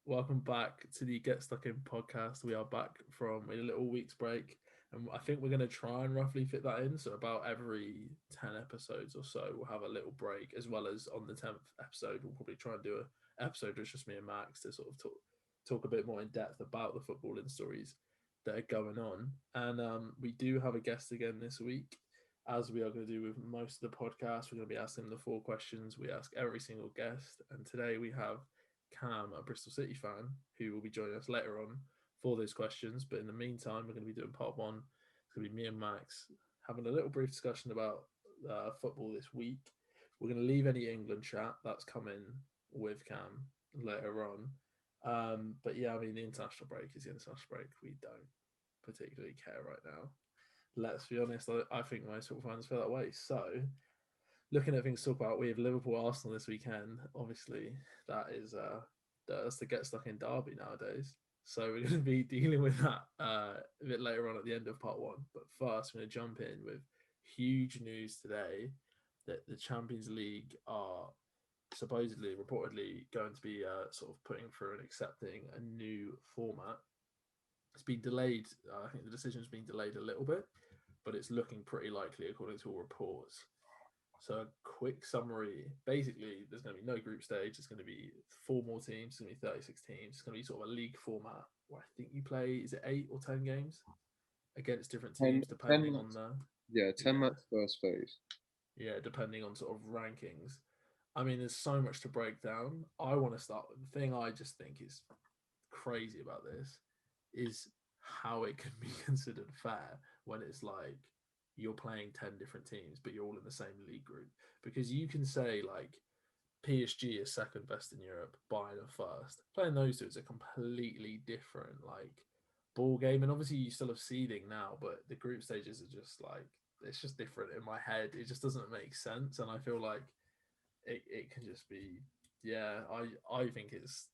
Welcome back to the Get Stuck In podcast. We are back from a little week's break, and I think we're going to try and roughly fit that in. So, about every 10 episodes or so, we'll have a little break, as well as on the 10th episode, we'll probably try and do a episode with just me and Max to sort of talk a bit more in depth about the footballing stories that are going on. And we do have a guest again this week, as we are going to do with most of the podcast. We're going to be asking the four questions we ask every single guest. And today we have Cam, a Bristol City fan, who will be joining us later on for those questions. But in the meantime, we're going to be doing part one. It's going to be me and Max having a little brief discussion about football this week. We're going to leave any England chat that's coming with Cam later on. But yeah, I mean, the international break is the international break. We don't particularly care right now. Let's be honest, I think most football fans feel that way. So, looking at things to talk about, we have Liverpool Arsenal this weekend. Obviously, that's the get stuck in derby nowadays. So we're going to be dealing with that a bit later on at the end of part one. But first, we're going to jump in with huge news today that the Champions League are supposedly, reportedly, going to be sort of putting through and accepting a new format. It's been delayed. I think the decision's been delayed a little bit, but it's looking pretty likely according to all reports. So, a quick summary. Basically, there's going to be no group stage. It's going to be four more teams. It's going to be 36 teams. It's going to be sort of a league format where I think you play, is it 8 or 10 games against different teams, 10 depending on months. the, Yeah, 10 yeah, months first phase. yeah, depending on sort of rankings. I mean, there's so much to break down. I want to start with the thing I just think is crazy about this is how it can be considered fair when it's like you're playing 10 different teams, but you're all in the same league group. Because you can say, like, PSG is second best in Europe, Bayern are first. Playing those two is a completely different, like, ball game. And obviously, you still have seeding now, but the group stages are just like, it's just different in my head. It just doesn't make sense. And I feel like it can just be, yeah, I think it's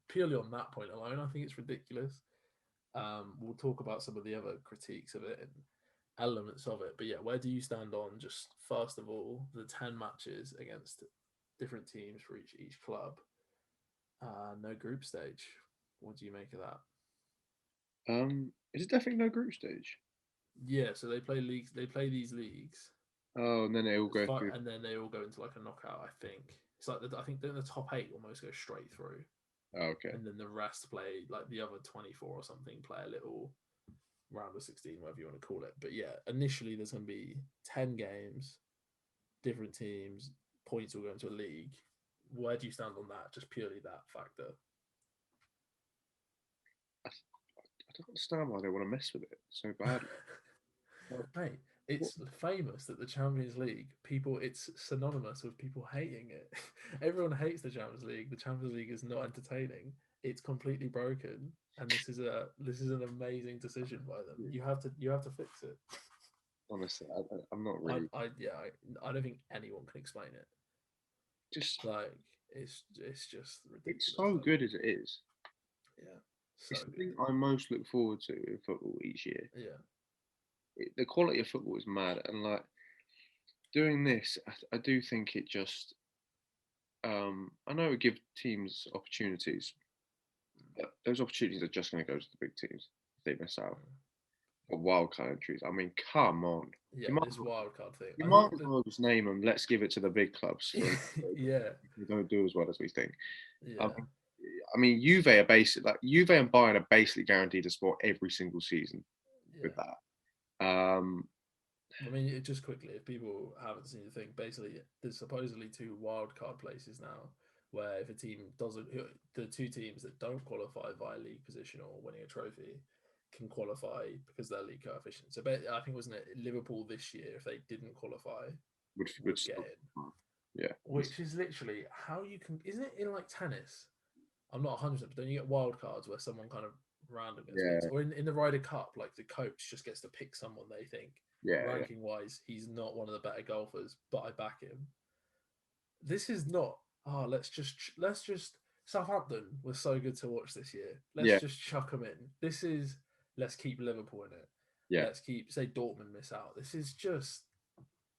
purely on that point alone, I think it's ridiculous. We'll talk about some of the other critiques of it and elements of it. But yeah, where do you stand on just first of all the 10 matches against different teams for each club? No group stage. What do you make of that? Is it definitely no group stage? Yeah, so they play leagues. They play these leagues Oh, and then they all as go far, through. and then they all go into like a knockout. I think it's like I think then the top eight almost go straight through, Oh, okay. and then the rest play like the other 24 or something play a little round of 16, whatever you want to call it. But yeah, initially there's going to be 10 games, different teams, points will go into a league. Where do you stand on that? Just purely that factor. I don't understand why they want to mess with it so badly. Like, Mate, what? it's famous that the Champions League, people, it's synonymous with people hating it. Everyone hates the Champions League. The Champions League is not entertaining. It's completely broken, and this is an amazing decision by them. You have to fix it. Honestly, I'm not I really. I yeah I don't think anyone can explain it. Just, Like it's just it's ridiculous. so Like good as it is. yeah, so It's the good. thing I most look forward to in football each year. Yeah, The quality of football is mad, and like doing this, I do think it just. I know it give teams opportunities, but those opportunities are just going to go to the big teams if they miss out. Or wild card entries. I mean, come on. yeah. You might This wild card thing. you I might think as that well just name them. Let's give it to the big clubs for yeah, we don't do as well as we think. I yeah, mean, Juve are basically like Juve and Bayern are basically guaranteed to score every single season with yeah. that. I mean, just quickly, if people haven't seen the thing, basically, there's supposedly two wild card places now, where if a team doesn't, the two teams that don't qualify via league position or winning a trophy can qualify because of their league coefficient. So, I think wasn't it Liverpool this year? If they didn't qualify, would would get still, in, yeah, which is literally how you can. Isn't it in like tennis? I'm not 100%, but don't you get wild cards where someone kind of random gets picked? yeah, Or in the Ryder Cup, like the coach just gets to pick someone they think, yeah, ranking wise, he's not one of the better golfers, but I back him. This is not, let's just, Southampton was so good to watch this year. Let's yeah, just chuck them in. This is, let's keep Liverpool in it. yeah. Let's keep, say, Dortmund miss out. This is just,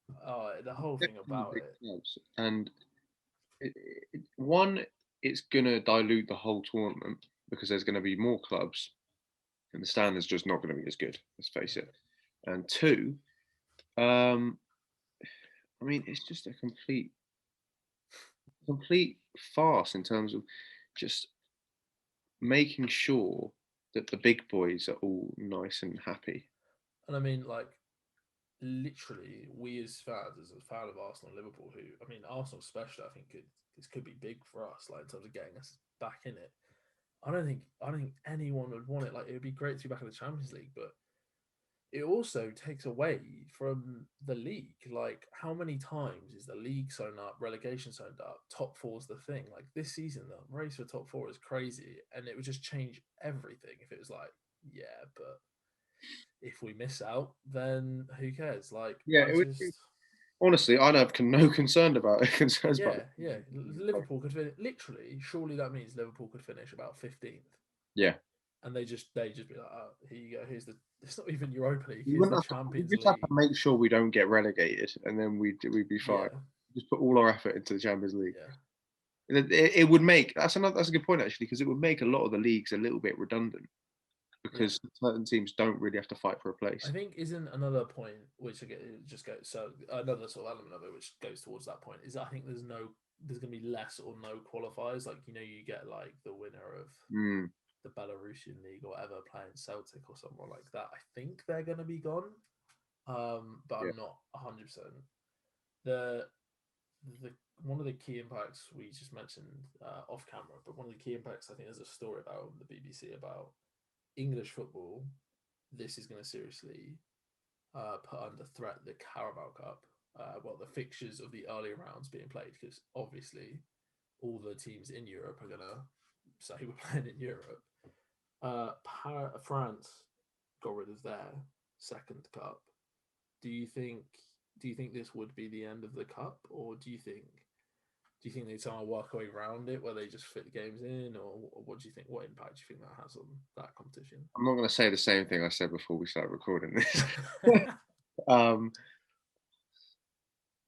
the whole Get thing from the about big it. clubs, and one, it's going to dilute the whole tournament because there's going to be more clubs and the standard's just not going to be as good, let's face it. And two, I mean, it's just a complete farce in terms of just making sure that the big boys are all nice and happy. And I mean, like, literally, we as fans, as a fan of Arsenal and Liverpool, who, I mean, Arsenal especially, I think this could be big for us, like in terms of getting us back in it. I don't think anyone would want it. Like, it would be great to be back in the Champions League, but it also takes away from the league. Like, how many times is the league sewn up, relegation sewn up, top four's the thing? Like, this season, the race for top four is crazy, and it would just change everything if it was like, yeah, but if we miss out, then who cares? Like, Yeah, I it would be, just, honestly, I'd have no concern about it. Concerns about yeah, yeah. it. Liverpool could finish, literally, surely that means Liverpool could finish about 15th. Yeah. And they just be like, oh, here you go. Here's the. It's not even Europa League. We Here's wouldn't the have to, we Champions just have to League. make sure we don't get relegated, and then we'd be fine. Yeah, Just put all our effort into the Champions League. yeah. It would make that's a good point actually, because it would make a lot of the leagues a little bit redundant Yeah, because certain teams don't really have to fight for a I place. think isn't another point which it just goes so another sort of element of it which goes towards that point is I think there's going to be less or no qualifiers. Like, you get like the winner of Mm, the Belarusian league or whatever playing Celtic or someone like that. I think they're going to be gone, but yeah, I'm not 100%. The the one of the key impacts we just mentioned off camera, but one of the key impacts I think there's a story about on the BBC about English football. This is going to seriously put under threat the Carabao Cup. Well, the fixtures of the earlier rounds being played, because obviously all the teams in Europe are going to say we're playing in Europe. France got rid of their second cup. Do you think? Do you think this would be the end of the cup, or do you think they somehow work a way around it where they just fit the games in, or what do you think? What impact do you think that has on that competition? I'm not going to say the same thing I said before we started recording this. um,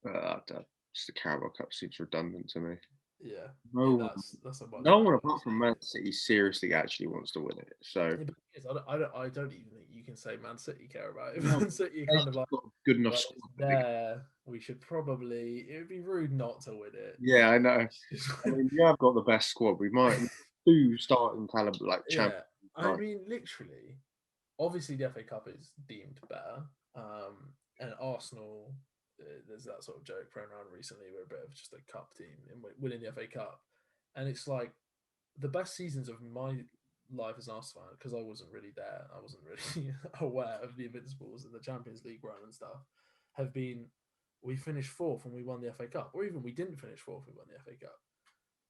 just the Carabao Cup seems redundant to me. Yeah, No one, that's a much no better one way of apart from saying Man it. City seriously actually wants to win it. So Yeah, but I don't even think you can say Man City care about it. no, Man City are they've kind of like, got a good enough well, it's squad that they there. We should probably. It would be rude not to win it. yeah, I know. I mean, you have got the best squad. We might two starting caliber like champions. Yeah, I mean, literally. Obviously, the FA Cup is deemed better, and Arsenal. There's that sort of joke thrown around recently. We're a bit of just a cup team in winning the FA Cup, and it's like the best seasons of my life as an Arsenal fan, because I wasn't really there. I wasn't really aware of the Invincibles and the Champions League run and stuff. Have been we finished fourth and we won the FA Cup, or even we didn't finish fourth, we won the FA Cup.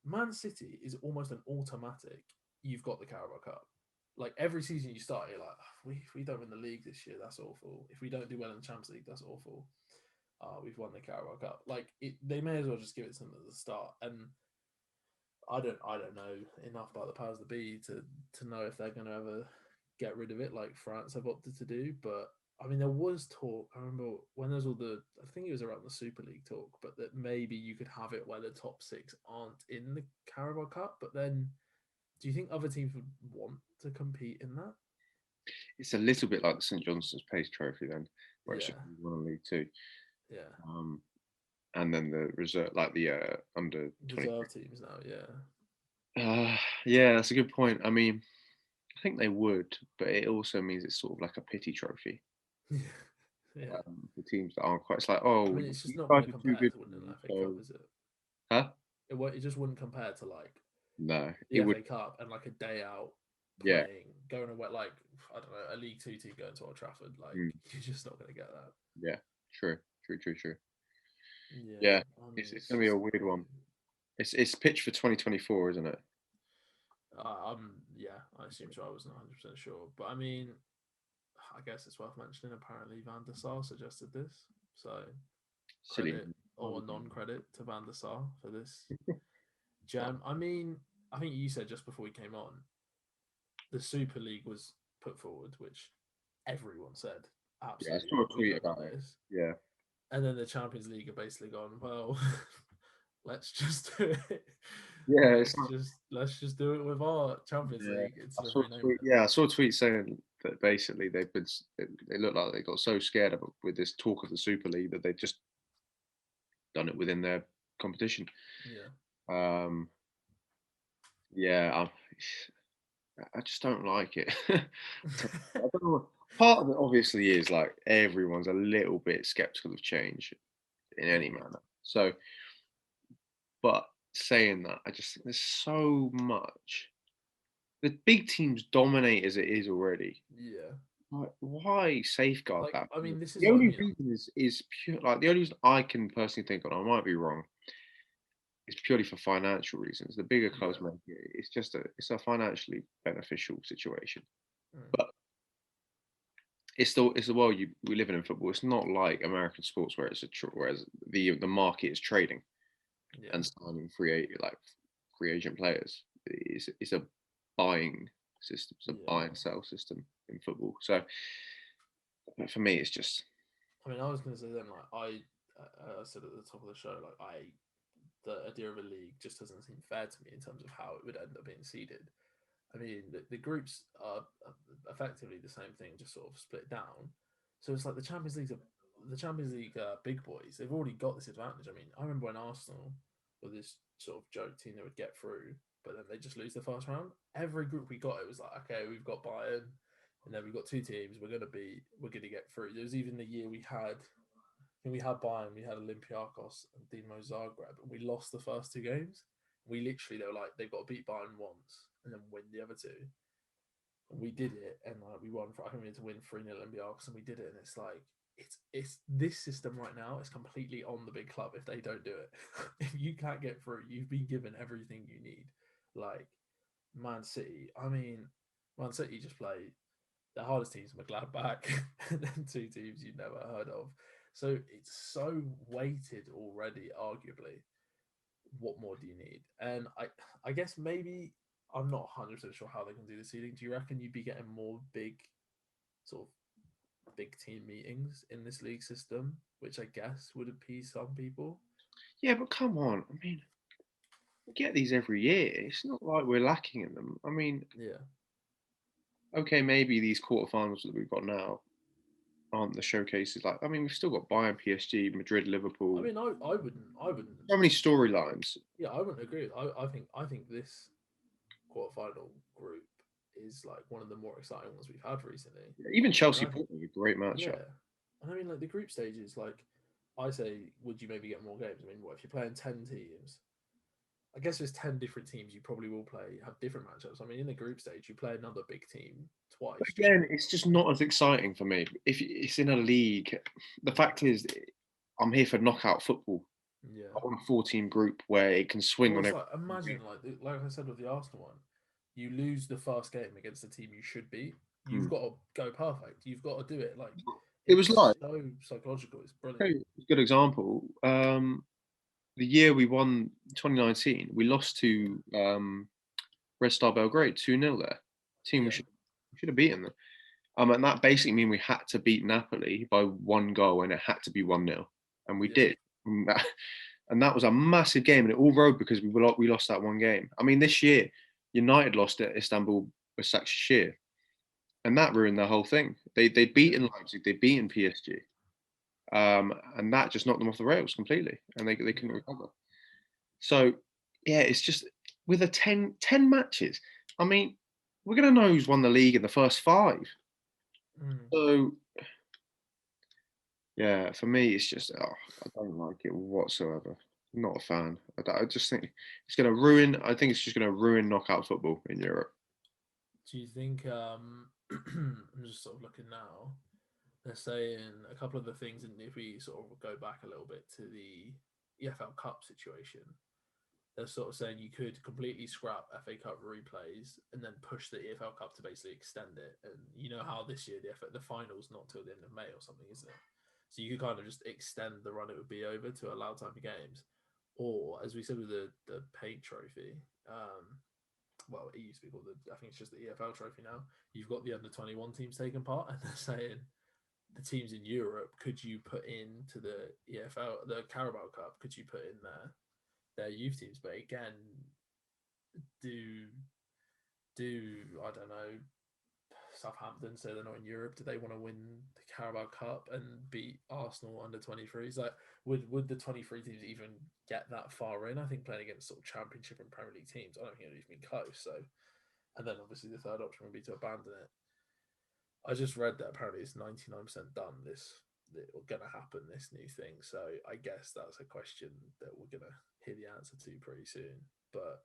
Man City is almost an automatic. You've got the Carabao Cup. Like, every season you start, you're like, if we don't win the league this year, that's awful. If we don't do well in the Champions League, that's awful. We've won the Carabao Cup. Like, they may as well just give it to them at the start. And I don't know enough about the powers that be to know if they're going to ever get rid of it, like France have opted to do. But I mean, there was talk. I remember when there was all I think it was around the Super League talk, but that maybe you could have it where the top six aren't in the Carabao Cup. But then, do you think other teams would want to compete in that? It's a little bit like the St Johnston's Pace Trophy then, where it's just Yeah, won a League Two, yeah. and then the reserve, like the under 20. Reserve teams now, yeah. Yeah, that's a good point. I mean, I think they would, but it also means it's sort of like a pity trophy Yeah. for teams that aren't quite. It's like, I oh, mean, it's just you not going guys to are too compare good to for winning an me, FA Cup, so is it? huh? It just wouldn't compare to like No, the it would. FA Cup and like a day out Yeah, playing, going away, like, I don't know, a League Two team going to Old Trafford. Like, mm, you're just not going to get that. yeah, true, true, true, true. Yeah, Yeah, I mean, it's it's gonna be a just weird one. crazy. It's pitched for 2024, isn't it? Yeah, I assume so. I wasn't 100% sure, but I mean, I guess it's worth mentioning. Apparently, Van der Sar suggested this, so Silly. credit or non-credit to Van der Sar for this jam. I mean, I think you said just before we came on, the Super League was put forward, which everyone said Yeah, I absolutely saw a we tweet don't about want it. this, Yeah, and then the Champions League are basically gone, well, let's just do it. Yeah, it's not. Let's just do it with our Champions Yeah, League I instead of saw a renaming tweet. it. Yeah, I saw a tweet saying that basically they look like they got so scared of with this talk of the Super League that they've just done it within their competition. Yeah, Um, yeah, I just don't like it. I don't know. Part of it obviously is like everyone's a little bit skeptical of change in any yeah, manner. So, but saying that, I just think there's so much. The big teams dominate as it is already. yeah. Like, why safeguard Like, that? I mean, this is The what I only mean. reason is pure. Like the only reason I can personally think of, I might be wrong, is purely for financial reasons. The bigger clubs Yeah. make it. It's a financially beneficial situation. Mm. But it's the world we live in football. It's not like American sports where whereas the market is trading Yeah. and signing free agent players. It's a buying system. It's a Yeah. buy and sell system in football. So for me, it's just I mean, I was gonna say then, like I said at the top of the show, like the idea of a league just doesn't seem fair to me in terms of how it would end up being seeded. I mean, the groups are effectively the same thing, just sort of split down. So it's like the Champions League big boys. They've already got this advantage. I mean, I remember when Arsenal were this sort of joke team that would get through, but then they just lose the first round. Every group we got, it was like, okay, we've got Bayern, and then we've got two teams. We're gonna get through. There was even the year we had Bayern, we had Olympiacos and Dinamo Zagreb, and we lost the first two games. We literally, they were like, they've got to beat Bayern once and then win the other two. And we did it, and like we won. I think we had to win 3-0 Olympiacos, and we did it. And it's like it's this system right now is completely on the big club if they don't do it. If you can't get through, you've been given everything you need. Like Man City, I mean, Man City just play the hardest teams were Gladbach and then two teams you'd never heard of. So it's so weighted already, arguably. What more do you need? And I guess maybe I'm not 100% sure how they can do the seeding. Do you reckon you'd be getting more sort of big team meetings in this league system, which I guess would appease some people? yeah. But come on, I mean, we get these every year. It's not like we're lacking in them. I mean, Yeah. okay, maybe these quarterfinals that we've got now aren't the showcases. Like, I mean, we've still got Bayern, PSG, Madrid, I Liverpool. mean, I wouldn't, So many storylines. yeah, I wouldn't agree. I think this quarterfinal group is like one of the more exciting ones we've had recently. Even And Chelsea I think, Porto, a great matchup. yeah, and I mean, like the group stages, like I say, would you maybe get more games? I mean, what if you're playing 10 teams? I guess there's 10 different teams you probably will play have different matchups. I mean, in the group stage, you play another big team But twice. Just again, it's just not as exciting for me. If it's in a league, the fact is, I'm here for knockout football. yeah. I want a 14 group where it can swing Well, on it's every. like imagine like I said with the Arsenal one, you lose the first game against the team you should beat. You've Hmm. got to go perfect. You've got to do it. Like It was it's like, so psychological. It's brilliant. okay, a good example. The year we won 2019, we lost Yeah, to Red Star Belgrade 2-0 there. Team yeah, we should have beaten them. And that basically mean we had to beat Napoli by one goal, and it had to be 1-0, and we yeah, did. And that was a massive game, and it all rode because we lost that one game. I mean, this year United lost at Istanbul Başakşehir, and that ruined their whole thing. They'd yeah, beaten Leipzig, they'd beaten PSG, and that just knocked them off the rails completely, and they couldn't yeah. recover. So yeah, it's just with a ten matches. I mean, we're gonna know who's won the league in the first five. Mm. So yeah, for me, it's just I don't like it whatsoever. Not a fan. I just think it's going to ruin. I think it's just going to ruin knockout football in Europe. Do you think? I'm just sort of looking now. They're saying a couple of the things, and if we sort of go back a little bit to the EFL Cup situation, they're sort of saying you could completely scrap FA Cup replays and then push the EFL Cup to basically extend it. And you know how this year the final's not till the end of May or something, isn't it? So you could kind of just extend the run it would be over to allow time for games. Or as we said with the paint trophy, well, it used to be called I think it's just the EFL trophy now. You've got the under 21 teams taking part, and they're saying the teams in Europe, could you put into the EFL, the Carabao Cup, could you put in their youth teams? But again, do do I don't know, Southampton say they're not in Europe? Do they want to win the Carabao Cup and beat Arsenal under 23s? Like, would the 23 teams even get that far in? I think playing against sort of Championship and Premier League teams, I don't think it would even be close. So, and then obviously the third option would be to abandon it. I just read that apparently it's 99% done. This going to happen. This new thing. So I guess that's a question that we're going to hear the answer to pretty soon. But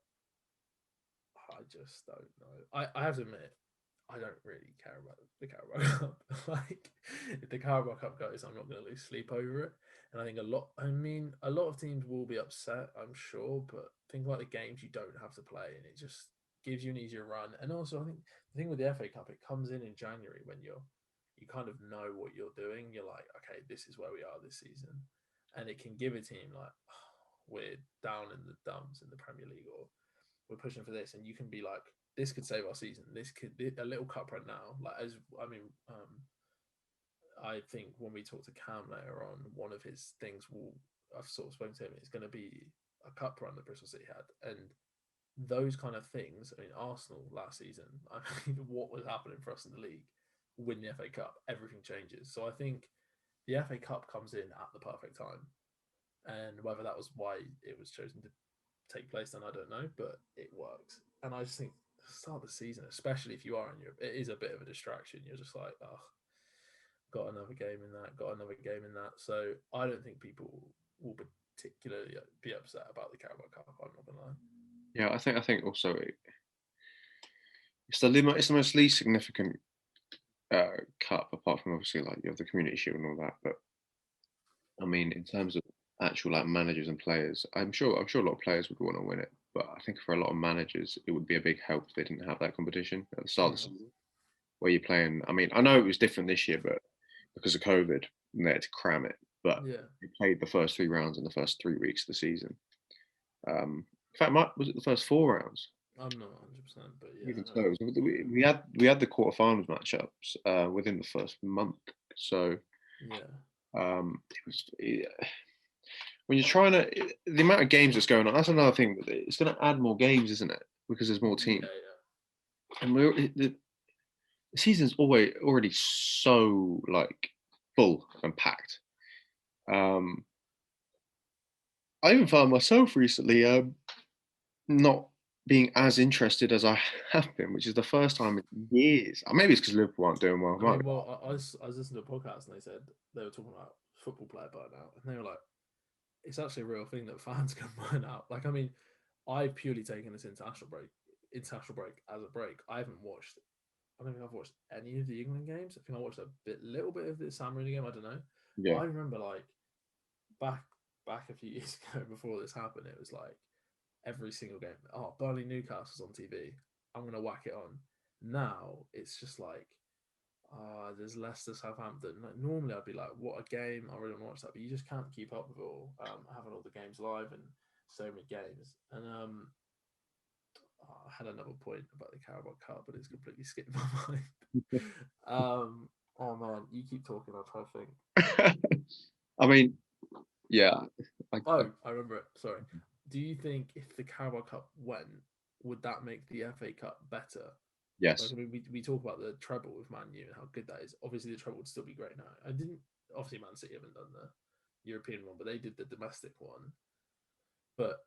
I just don't know. I have to admit, I don't really care about the Carabao Cup. Like, if the Carabao Cup goes, I'm not going to lose sleep over it. And I think a lot of teams will be upset, I'm sure. But think about the games you don't have to play, and it just gives you an easier run. And also, I think the thing with the FA Cup, it comes in January when you kind of know what you're doing. You're like, okay, this is where we are this season, and it can give a team like, oh, we're down in the dumps in the Premier League, or we're pushing for this, and you can be like, this could save our season. This could be a little cup right now. Like, as I mean, I think when we talk to Cam later on, one of his things will I've sort of spoken to him. It's going to be a cup run that Bristol City had, and those kind of things. I mean, Arsenal last season. I mean, what was happening for us in the league? Win the FA Cup, everything changes. So I think the FA Cup comes in at the perfect time, and whether that was why it was chosen to take place, then I don't know, but it works. And I just think start the season, especially if you are in Europe, it is a bit of a distraction. You're just like, oh, got another game in that, got another game in that. So I don't think people will particularly be upset about the Carabao Cup. I'm not gonna lie. Yeah, I think also it's the most least significant cup apart from obviously like you have the Community Shield and all that. But I mean, in terms of actual like managers and players, I'm sure a lot of players would want to win it. But I think for a lot of managers, it would be a big help if they didn't have that competition at the start of the season where you're playing. I mean, I know it was different this year, but because of COVID, and they had to cram it. But Yeah, we played the first 3 rounds in the first 3 weeks of the season. In fact, was it the first 4 rounds? I'm not 100%, but yeah, Even I so, we had the quarterfinals matchups within the first month. So yeah, it was when you're trying to the amount of games that's going on. That's another thing. It's going to add more games, isn't it? Because there's more yeah, teams, and the season's already so like full and packed. Um, I even found myself recently not being as interested as I have been, which is the first time in years. Maybe it's because Liverpool aren't doing well. I mean, well, I was listening to a podcast and they said they were talking about football player burnout, and they were like, it's actually a real thing that fans can burn out. Like, I mean, I've purely taken this international break as a break. I haven't watched. I don't think I've watched any of the England games. I think I watched little bit of the San Marino game. I don't know, but Yeah, I remember like back back a few years ago before this happened. It was like every single game. Oh, Burnley Newcastle's on TV. I'm gonna whack it on. Now it's just like there's Leicester Southampton. Like, normally I'd be like, what a game! I really want to watch that, but you just can't keep up with it all. Having all the games live and so many games. And I had another point about the Carabao Cup, but it's completely skipped my mind. Oh man, you keep talking. I'll try to think. I mean, yeah, Oh, I remember it. Sorry. Do you think if the Carabao Cup went, would that make the FA Cup better? Like, yes, I mean, we talk about the treble with Man U and how good that is. Obviously, the treble would still be great now. I didn't. Obviously, Man City haven't done the European one, but they did the domestic one. But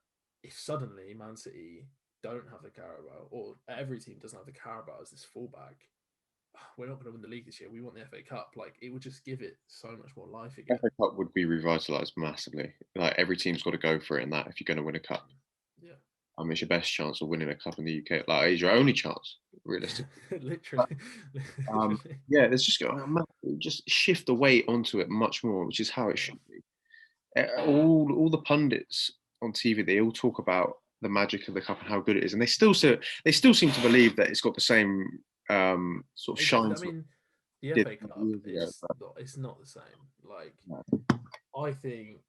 if suddenly Man City don't have the Carabao, or every team doesn't have the Carabao as this fallback, we're not going to win the league this year. We want the FA Cup. Like, it would just give it so much more life again. FA Cup would be revitalised massively. Like every team's got to go for it in that if you're going to win a cup. Yeah. It's your best chance of winning a cup in the UK. Like it's your only chance, realistically. But, Literally. um, Literally. yeah, it's just just shift the weight onto it much more, which is how it Yeah. should be. All the pundits on TV, they all talk about the magic of the cup and how good it is, and they still seem to believe that it's got the same sort of shine I to it mean, the did FA Cup years ago. is not. It's not the same. Like, But, I think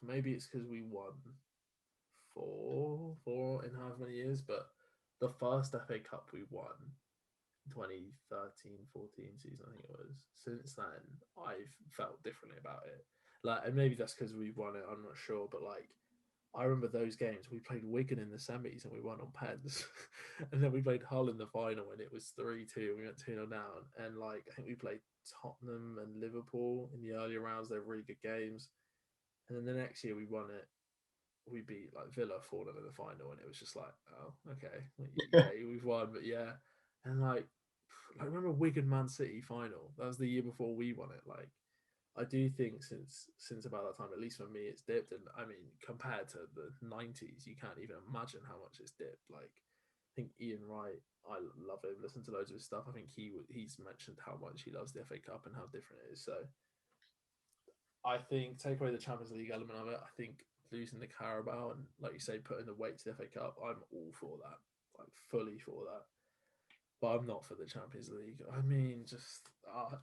maybe it's because we won four in however many years, but the first FA Cup we won, 2013-14 season, I think it was. Since then, I've felt differently about it. Like, and maybe that's because we won it. I'm not sure, but like, I remember those games. We played Wigan in the semis and we won on pens, and then we played Hull in the final and it was 3-2. We went 2-0 down, and like I think we played Tottenham and Liverpool in the earlier rounds. They were really good games, and then the next year we won it. We beat like Villa 4-0 in the final, and it was just like, oh, okay, yeah, we've won, but yeah, and like remember Wigan Man City final? That was the year before we won it. Like I do think since about that time, at least for me, it's dipped. And I mean, compared to the '90s, you can't even imagine how much it's dipped. Like, I think Ian Wright, I love him. Listen to loads of his stuff. I think he's mentioned how much he loves the FA Cup and how different it is. So I think take away the Champions League element of it. I think losing the Carabao and, like you say, putting the weight to the FA Cup, I'm all for that. Like fully for that. But I'm not for the Champions League. I mean, just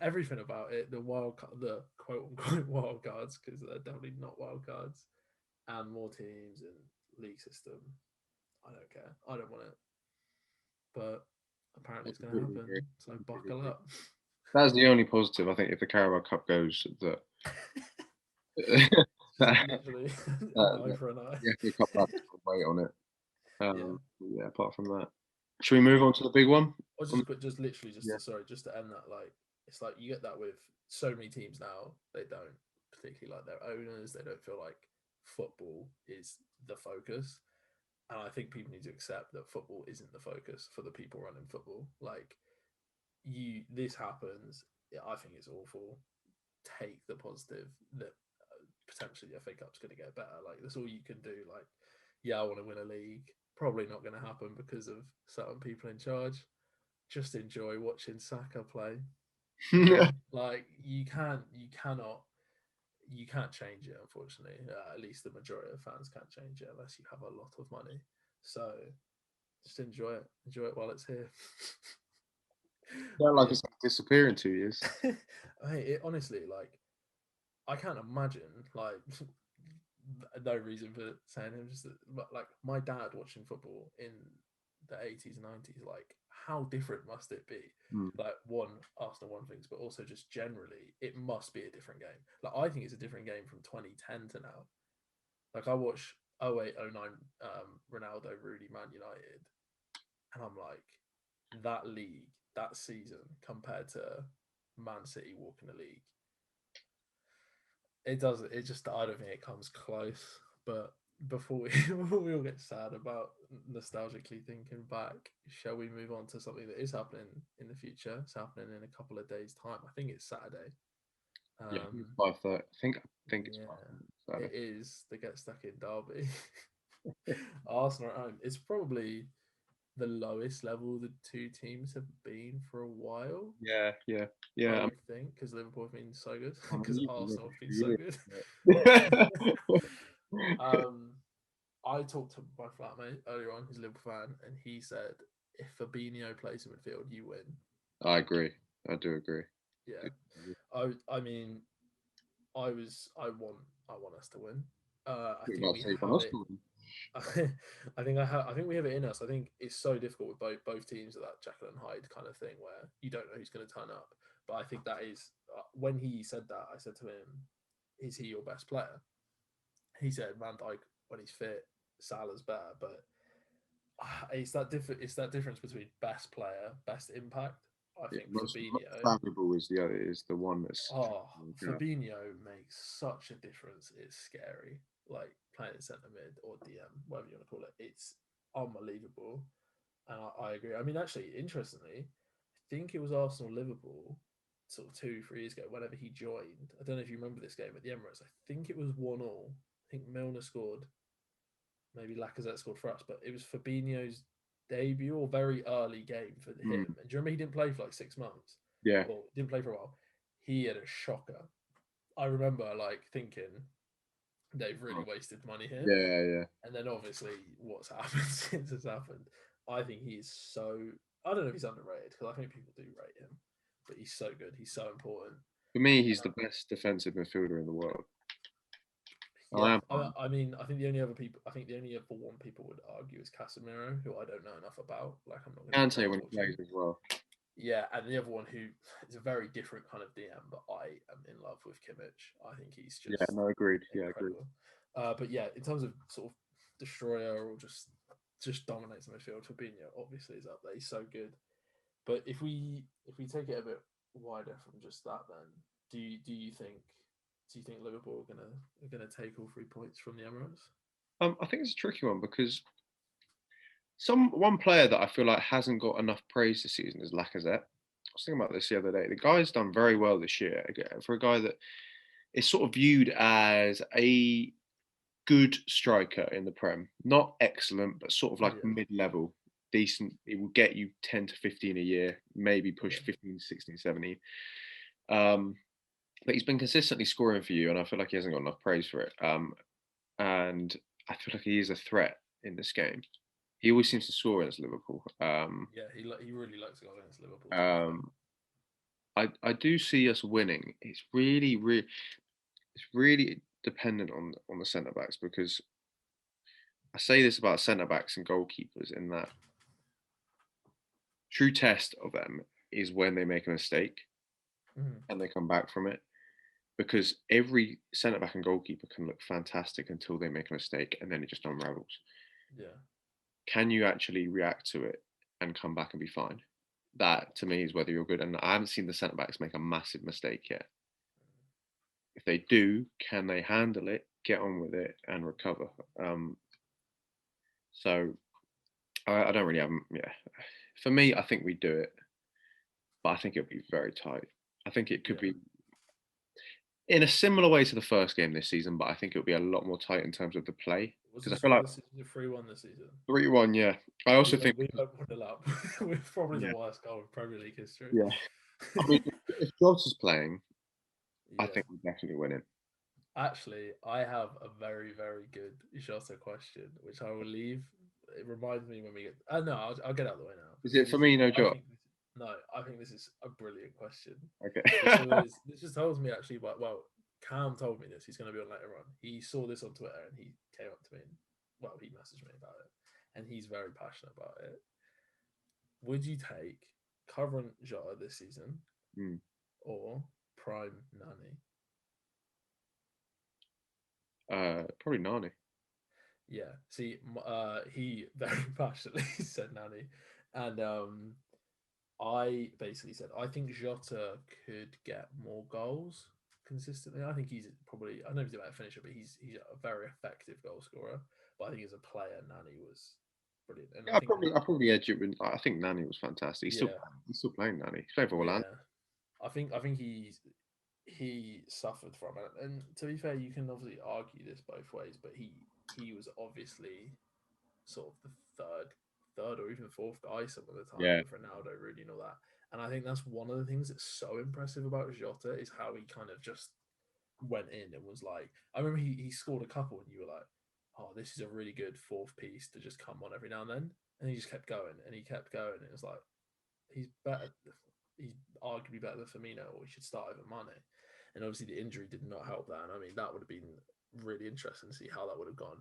everything about it, the quote unquote wild cards, because they're definitely not wild cards, and more teams and league system. I don't care. I don't want it. But apparently I it's going to completely agree. happen. I So completely buckle agree. up. That's the only positive I think if the Carabao Cup goes that Just that, literally an eye that for an eye. the FA Cup has some weight on it. Yeah. Yeah. Apart from that, should we move on to the big one? Or just quick, just literally, just Yeah. to, sorry, just to end that. Like, it's like you get that with so many teams now. They don't particularly like their owners. They don't feel like football is the focus. And I think people need to accept that football isn't the focus for the people running football. Like, this happens. Yeah, I think it's awful. Take the positive that potentially the FA Cup's going to get better. Like, that's all you can do. Like, yeah, I want to win a league. Probably not going to happen because of certain people in charge. Just enjoy watching Saka play. You know, like you can't change it. Unfortunately, at least the majority of fans can't change it unless you have a lot of money. So just enjoy it while it's here. Yeah, But like yeah, it's disappear in 2 years. it honestly, like I can't imagine like no reason for saying him. Just that, but like my dad watching football in the 80s and 90s, like how different must it be? Mm. Like one Arsenal one things, but also just generally, it must be a different game. Like I think it's a different game from 2010 to now. Like I watch 08, 09, Ronaldo, Rudy, Man United, and I'm like, that league, that season compared to Man City walking the league, it doesn't. It just I don't think it comes close. But before we before we all get sad about nostalgically thinking back, shall we move on to something that is happening in the future? It's happening in a couple of days' time. I think it's Saturday. Yeah, I think it's Um, 5:30. I think it's yeah, 5:30. it is the get stuck in derby. Arsenal at home. It's probably the lowest level the two teams have been for a while. Yeah, yeah, I yeah. would think because Liverpool have been so good I mean, because you've been Arsenal rubbish have been for so years. good. But- um, I talked to my flatmate earlier on, who's a Liverpool fan, and he said if Fabinho plays in midfield, you win. I agree. I do agree. Yeah, I mean, I want us to win. I You're think about we to say one have us it. to win. I think we have it in us. I think it's so difficult with both teams of that Jekyll and Hyde kind of thing where you don't know who's going to turn up. But I think that is when he said that, I said to him, "Is he your best player?" He said, "Van Dijk when he's fit, Salah's better." But it's that difference between best player, best impact. I Yeah, think most Fabinho. valuable is the one that's. Oh, Yeah. Fabinho makes such a difference. It's scary. Like playing at centre mid or DM, whatever you want to call it. It's unbelievable. And I agree. I mean, actually, interestingly, I think it was Arsenal Liverpool sort of 2, 3 years ago, whenever he joined. I don't know if you remember this game at the Emirates. I think it was 1-1. I think Milner scored, maybe Lacazette scored for us, but it was Fabinho's debut or very early game for Mm, him. And do you remember he didn't play for like 6 months? yeah. Or didn't play for a while? He had a shocker. I remember like thinking they've really Oh, wasted money here. yeah, yeah. And then obviously what's happened since has happened. I think he's so I don't know if he's underrated because I think people do rate him, but he's so good. He's so important. For me, he's the Uh, best defensive midfielder in the world. I yeah, am. I mean, I think the only other people, I think the only other one people would argue is Casemiro, who I don't know enough about. Like, I'm not going to Kante pretend to when he watch him. plays as well. Yeah, and the other one who is a very different kind of DM, but I am in love with Kimmich. I think he's Yeah, just no, agreed. Yeah, agreed. incredible. But yeah, in terms of sort of destroyer or just dominates the midfield. Fabinho obviously is up there. He's so good. But if we take it a bit wider from just that, then do you think Liverpool are gonna take all 3 points from the Emirates? I think it's a tricky one because one player that I feel like hasn't got enough praise this season is Lacazette. I was thinking about this the other day. The guy's done very well this year for a guy that is sort of viewed as a good striker in the Prem. Not excellent, but sort of like Yeah, mid-level, decent. It will get you 10 to 15 a year, maybe push yeah, 15, 16, 17. But he's been consistently scoring for you, and I feel like he hasn't got enough praise for it. And I feel like he is a threat in this game. He always seems to score against Liverpool. yeah. He really likes to go against Liverpool. To be fair, Um, I do see us winning. It's really dependent on the centre backs because I say this about centre backs and goalkeepers in that true test of them is when they make a mistake Mhm. and they come back from it. Because every centre back and goalkeeper can look fantastic until they make a mistake and then it just unravels. Yeah, Can you actually react to it and come back and be fine? That to me is whether you're good. And I haven't seen the centre backs make a massive mistake yet. If they do, can they handle it, get on with it, and recover? So I don't really have. Yeah, for me, I think we do it, but I think it'll be very tight. I think it could yeah. be in a similar way to the first game this season, but I think it'll be a lot more tight in terms of the play Was because the I feel score like this season 3-1 this season? 3-1. Yeah, I We also went think. we went 1-0 up. We're probably the Yeah, worst goal in Premier League history. yeah. I mean, if Jota's playing, I Yeah. think we're definitely winning. Actually, I have a very, very good Jota question, which I will leave. It reminds me when we get. No, I'll get out of the way now Is because it this is. Firmino, I Jota? think this. No, I think this is a brilliant question Okay. because this just tells me actually. Well, Cam told me this. He's going to be on later on. He saw this on Twitter and he came up to me and he messaged me about it, and he's very passionate about it. Would you take current Jota this season Hmm. or prime Nani? Probably Nani. Yeah. See, he very passionately said Nani, and I basically said I think Jota could get more goals consistently. I think he's probably I don't know if he's a better finisher, but he's a very effective goal scorer. But I think as a player, Nani was brilliant, and I Yeah, think I probably edge it with. I think Nani was fantastic. yeah, He's still playing Nani. He's playing for Orlando. yeah. I think he suffered from it, and to be fair, you can obviously argue this both ways, but he was obviously sort of the third or even fourth guy some of the time Yeah, with Ronaldo, Rooney, and all that. And I think that's one of the things that's so impressive about Jota is how he kind of just went in and was like, I remember he scored a couple, and you were like, oh, this is a really good fourth piece to just come on every now and then. And he just kept going and he kept going. And it was like, he's better. He's arguably better than Firmino, or he should start over Mane. And obviously the injury did not help that. And I mean, that would have been really interesting to see how that would have gone.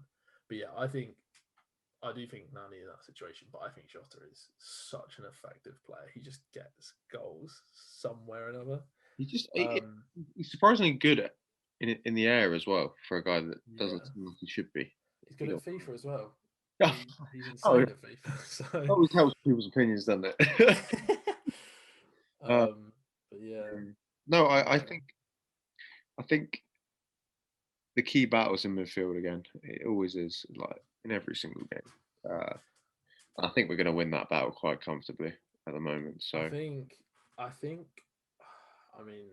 But yeah, I do think Nani in that situation, but I think Jota is such an effective player. He just gets goals somewhere or another. he's just Um, he's surprisingly good at in the air as well for a guy that doesn't yeah, seem like he should be. he's You good at know. FIFA as well. Yeah. He's Oh, insane it at FIFA. So, always helps people's opinions, doesn't it? uh, um, but yeah, no, yeah, I think the key battles in midfield again. It always is, like in every single game. I think we're going to win that battle quite comfortably at the moment. I So think, I think, I mean,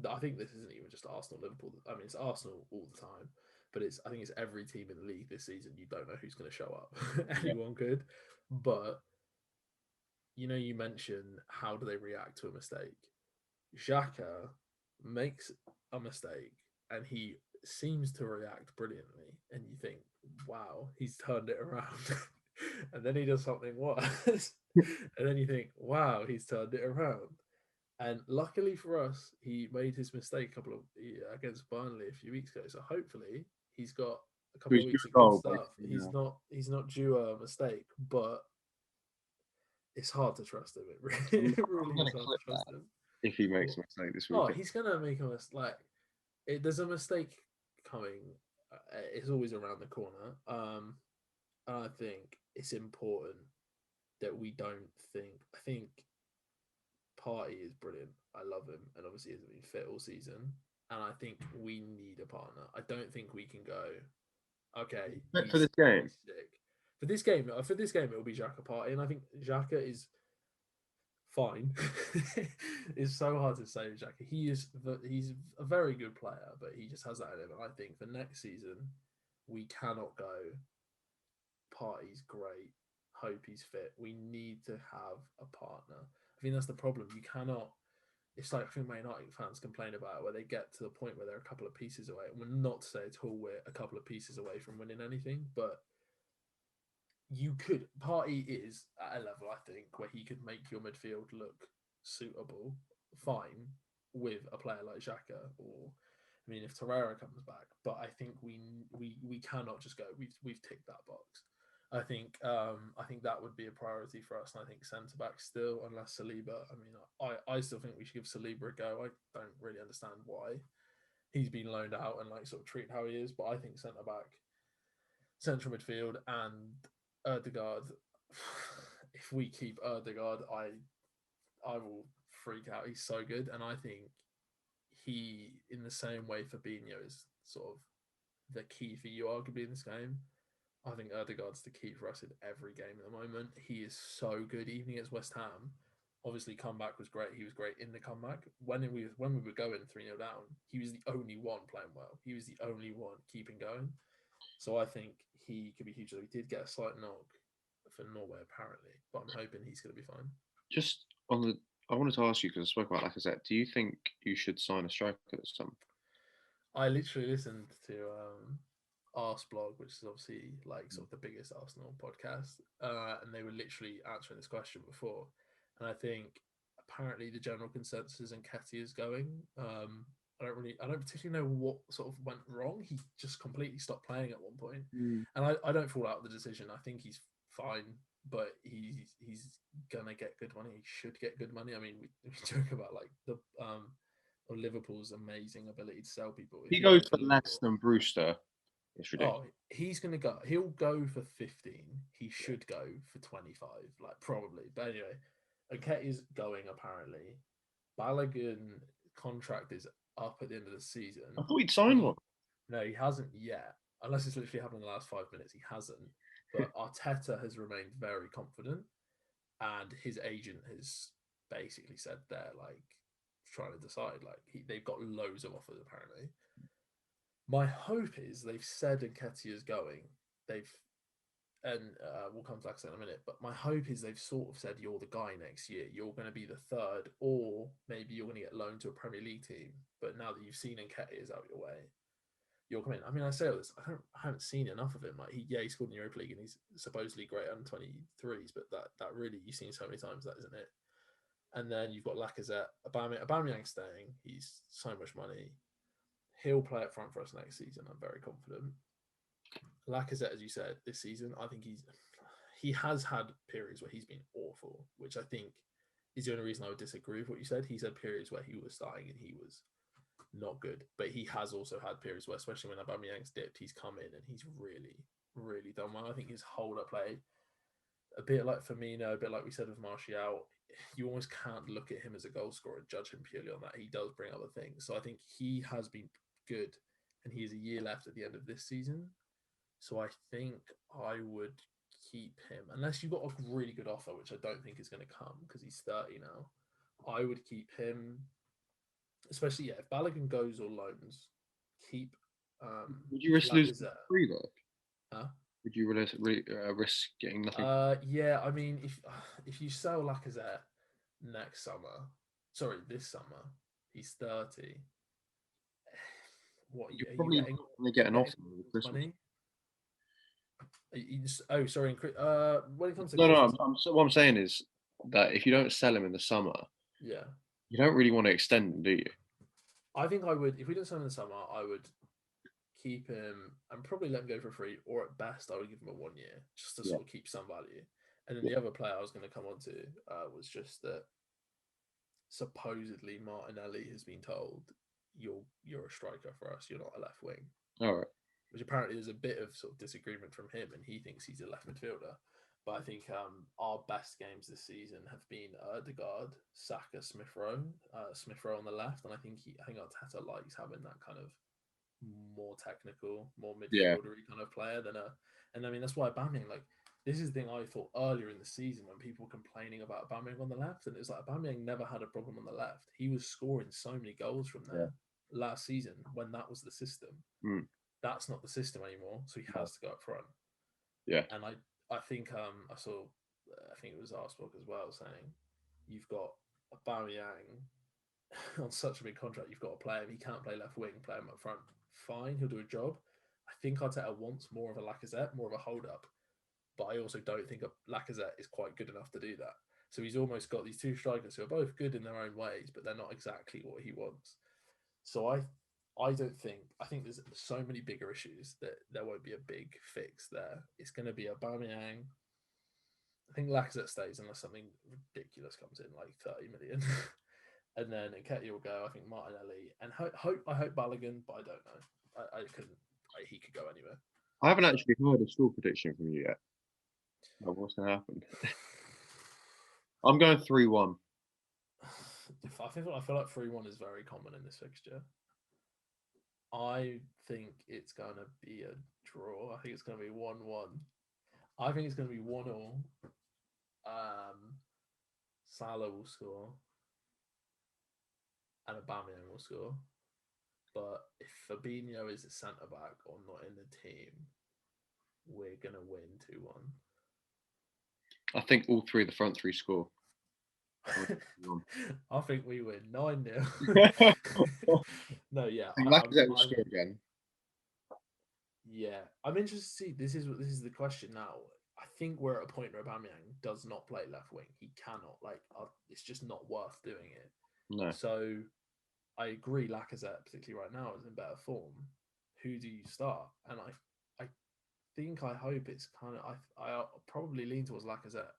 I think this isn't even just Arsenal, Liverpool. I mean, it's Arsenal all the time, but I think it's every team in the league this season. You don't know who's going to show up. yeah, Anyone could, but you mentioned how do they react to a mistake. Xhaka makes a mistake and he seems to react brilliantly, and you think, wow, he's turned it around. And then he does something worse. And then you think, wow, he's turned it around. And luckily for us, he made his mistake against Burnley a few weeks ago. So hopefully he's got a couple who's of due weeks a of good goal stuff. basically. He's not due a mistake, but it's hard to trust him. It really, I'm, it I'm really going is to hard to clip that trust him. if he makes Well, a mistake this oh, weekend. he's gonna make a mistake. Like there's a mistake coming. It's always around the corner. And I think it's important that we don't think. I think Party is brilliant. I love him, and obviously he hasn't been fit all season. And I think we need a partner. I don't think we can go. Okay, For this game, he's sick. For this game, it will be Xhaka Party, and I think Xhaka is fine. It's so hard to say with Xhaka. He's a very good player, but he just has that in him. And I think for next season, we cannot go. Party's great. Hope he's fit. We need to have a partner. I think that's the problem. You cannot. It's like I think Man United fans complain about it, where they get to the point where they're a couple of pieces away. And we're not to say at all we're a couple of pieces away from winning anything, but you could. Party is at a level, I think, where he could make your midfield look suitable, fine, with a player like Xhaka or. I mean, if Torreira comes back, but I think we cannot just go. We've ticked that box. I think that would be a priority for us, and I think centre back still, unless Saliba. I mean, I still think we should give Saliba a go. I don't really understand why he's been loaned out and like sort of treated how he is, but I think centre back, central midfield, and Erdegaard. If we keep Erdegaard, I will freak out. He's so good, and I think he, in the same way Fabinho is sort of the key for you arguably in this game. I think Erdegaard's the key for us in every game at the moment. He is so good, even against West Ham. Obviously, comeback was great. He was great in the comeback. When we were going 3-0 down, he was the only one playing well. He was the only one keeping going. So I think he could be huge. He did get a slight knock for Norway apparently, but I'm hoping he's going to be fine. just on the, I wanted to ask you because I spoke about Lacazette. Do you think you should sign a striker this summer? I literally listened to Arse blog, which is obviously like sort of the biggest Arsenal podcast, and they were literally answering this question before. And I think apparently the general consensus and Nketiah is going. I don't particularly know what sort of went wrong. He just completely stopped playing at one point, and I don't fall out of the decision. I think he's fine, but he's gonna get good money. He should get good money. I mean, we joke about like the of Liverpool's amazing ability to sell people. If He you go goes to for less Liverpool, than Brewster. It's ridiculous. oh, he's gonna go. He'll go for 15. He should go for 25, like probably. But anyway, Aket is going apparently. Balogun contract is up at the end of the season. I thought he'd signed one. He no, he hasn't yet. Unless it's literally happened in the last 5 minutes, he hasn't. But Arteta has remained very confident, and his agent has basically said they're like trying to decide. Like they've got loads of offers apparently. My hope is they've said Nketiah's going. They've and we'll come to that in a minute. But my hope is they've sort of said you're the guy next year. You're going to be the third, or maybe you're going to get loaned to a Premier League team. But now that you've seen Nketiah's out your way, you're coming. I mean, I say all this. I haven't seen enough of him. Like he scored in the Europa League and he's supposedly great under 23s, but that really you've seen so many times that isn't it. And then you've got Lacazette, Aubameyang staying. He's so much money. He'll play up front for us next season. I'm very confident. Lacazette, as you said, this season, I think he has had periods where he's been awful, which I think is the only reason I would disagree with what you said. He's had periods where he was starting and he was not good, but he has also had periods where, especially when Aubameyang's dipped, he's come in and he's really, really done well. I think his hold-up play, a bit like Firmino, a bit like we said with Martial, you almost can't look at him as a goal scorer and judge him purely on that. He does bring other things. So I think he has been good, and he has a year left at the end of this season. So I think I would keep him, unless you got a really good offer, which I don't think is going to come because he's 30 now. I would keep him, especially if Balogun goes or loans, keep Would you risk losing Lacazette. three though? Huh? Would you risk getting nothing? Yeah. I mean, if you sell Lacazette next summer, sorry, this summer, he's 30. What You're are you probably getting? going to get an offer Getting with Christmas. money? Oh, sorry. When it comes to No, Christmas, so what I'm saying is that if you don't sell him in the summer, yeah, you don't really want to extend him, do you? I think I would. If we didn't sign in the summer, I would keep him and probably let him go for free, or at best, I would give him a 1 year just to Yeah. sort of keep some value. And then Yeah. the other player I was going to come on to was just that supposedly Martinelli has been told you're a striker for us. You're not a left wing. All right. which apparently there's a bit of sort of disagreement from him, and he thinks he's a left midfielder. But I think our best games this season have been Odegaard, Saka, Smith Rowe on the left, and I think Arteta likes having that kind of more technical, more Yeah, midfieldery kind of player than a. And I mean that's why Aubameyang, like, this is the thing I thought earlier in the season when people were complaining about Aubameyang on the left, and it was like Aubameyang never had a problem on the left. He was scoring so many goals from yeah, there last season when that was the system. mm, That's not the system anymore, so he no, has to go up front. yeah, And I think I saw I think it was Arsbook as well saying you've got Aubameyang on such a big contract, you've got to play him. He can't play left wing, play him up front. Fine, he'll do a job. I think Arteta wants more of a Lacazette, more of a hold up, but I also don't think a Lacazette is quite good enough to do that. So he's almost got these two strikers who are both good in their own ways, but they're not exactly what he wants. So I don't think I think there's so many bigger issues that there won't be a big fix there. It's going to be Aubameyang. I think Lacazette stays unless something ridiculous comes in, like 30 million. And then Nketiah will go. I think Martinelli and I hope Balogun, but I don't know. I couldn't. He could go anywhere. I haven't actually heard a score prediction from you yet. Like, what's gonna happen? I'm going 3-1. I feel like 3-1 is very common in this fixture. I think it's gonna be a draw. I think it's gonna be 1-1. I think it's gonna be 1-1. Salah will score and Aubameyang will score. But if Fabinho is a centre back or not in the team, we're gonna win 2-1. I think all three of the front three score. I think we win 9-0. I No, yeah, think Lacazette will score again. Yeah, I'm interested to see. This is the question now. I think we're at a point where Aubameyang does not play left wing. He cannot. Like, it's just not worth doing it. No. So I agree. Lacazette, particularly right now, is in better form. Who do you start? And I hope it's kind of. I probably lean towards Lacazette.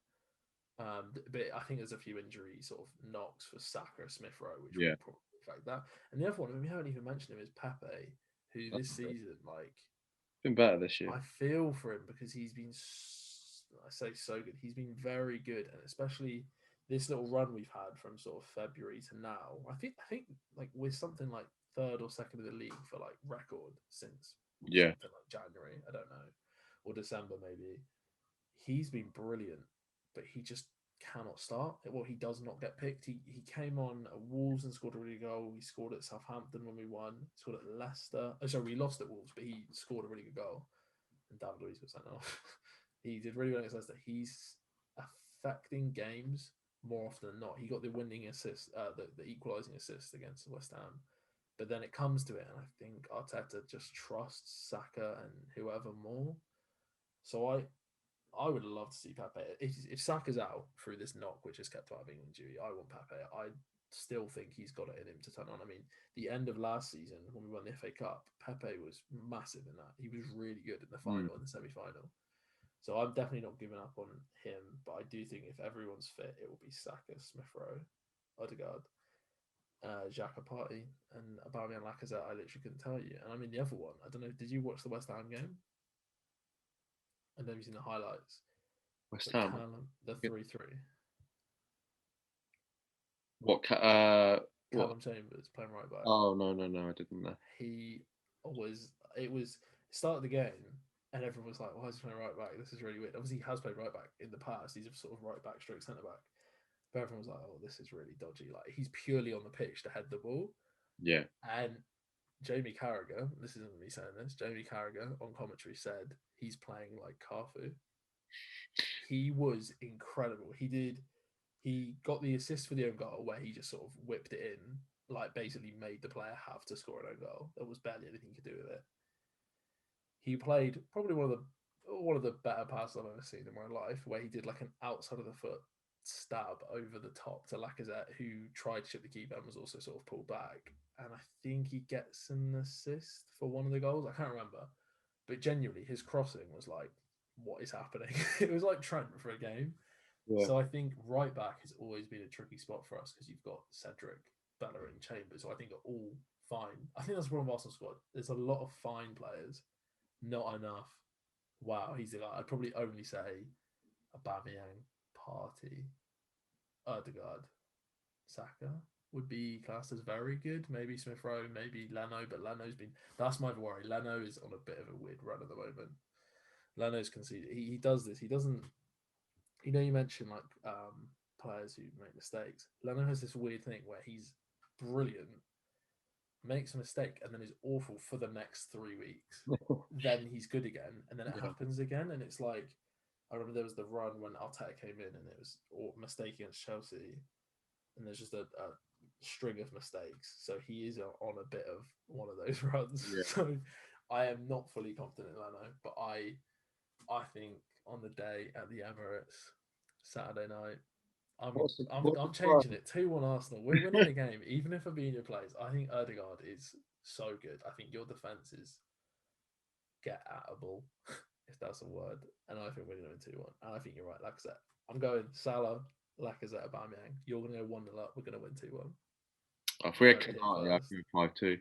But I think there's a few injury sort of knocks for Saka, Smith Rowe, which Yeah. will probably affect that. And the other one, we haven't even mentioned him, is Pepe, who this season, like, Been better this year. I feel for him because he's been, I say so good. He's been very good, and especially this little run we've had from sort of February to now. I think like we're something like third or second of the league for like record since Yeah. something like January. I don't know, or December maybe. He's been brilliant, but he just cannot start. Well, he does not get picked. He came on at Wolves and scored a really good goal. He scored at Southampton when we won. He scored at Leicester. Oh, sorry, we lost at Wolves, but he scored a really good goal. And David Luiz was sent off. He did really well against Leicester. He's affecting games more often than not. He got the winning assist, the equalising assist against West Ham. But then it comes to it, and I think Arteta just trusts Saka and whoever more. So I would love to see Pepe. If Saka's out through this knock, which is kept out of England duty, I want Pepe. I still think he's got it in him to turn on. I mean, the end of last season when we won the FA Cup, Pepe was massive in that. He was really good in the final and the semi-final. So I'm definitely not giving up on him, but I do think if everyone's fit, it will be Saka, Smith Rowe, Odegaard, Xhaka Party, and Aubameyang Lacazette. I literally couldn't tell you. And I mean, the other one, I don't know, did you watch the West Ham game? And then you've seen the highlights. West But Ham. Callum, the 3-3. What? What? Callum Chambers playing right back. Oh no, I didn't know. He was. It was start of the game, and everyone was like, "Why is he playing right back? This is really weird." Obviously, he has played right back in the past. He's a sort of right back, stroke centre back. But everyone was like, "Oh, this is really dodgy." Like he's purely on the pitch to head the ball. Yeah. And Jamie Carragher, this isn't me saying this. Jamie Carragher on commentary said he's playing like Carfu. He was incredible. He got the assist for the own goal where he just sort of whipped it in, like basically made the player have to score an own goal. There was barely anything he could do with it. He played probably one of the better passes I've ever seen in my life, where he did like an outside of the foot stab over the top to Lacazette, who tried to chip the keeper and was also sort of pulled back. And I think he gets an assist for one of the goals. I can't remember, but genuinely, his crossing was like, what is happening? It was like Trent for a game. Yeah. So I think right back has always been a tricky spot for us because you've got Cedric, Bellerin, Chambers, who I think are all fine. I think that's one of Arsenal's squad. There's a lot of fine players, Not enough. Wow, he's the guy. I'd probably only say Aubameyang, Partey, Odegaard, Saka would be classed as very good. Maybe Smith Rowe, maybe Leno, but Leno's been. That's my worry. Leno is on a bit of a weird run at the moment. Leno's conceded. He does this. He doesn't. You mentioned like players who make mistakes. Leno has this weird thing where he's brilliant, makes a mistake, and then is awful for the next 3 weeks. Then he's good again, and then it Yeah. happens again, and it's like I remember there was the run when Arteta came in, and it was a mistake against Chelsea, and there's just a string of mistakes. So he is on a bit of one of those runs. Yeah. So I am not fully confident in Leno, but I think on the day at the Emirates, Saturday night, I'm changing it 2-1 Arsenal. We're winning the game, even if Fabinho plays. I think Odegaard is so good. I think your defense is get atable, if that's a word. And I think we're going to win 2-1. And I think you're right, Lacazette. I'm going Salah, Lacazette, Aubameyang. You're going to go 1-0 up. We're going to win 2-1. If we had Canati, I'd go 5-2.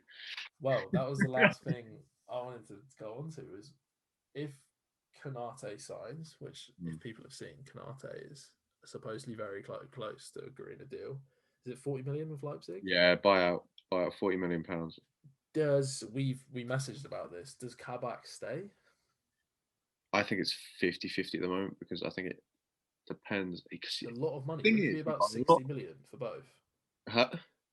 Well, that was the last thing I wanted to go on to is if Canate signs, which if people have seen, Canate is supposedly very close to agreeing a deal. Is it 40 million with Leipzig? Yeah, buyout £40 million. We messaged about this? Does Kabak stay? I think it's 50-50 at the moment because I think it depends. It's a lot of money. Thing Wouldn't it is, be about a 60 lot. million for both? Huh?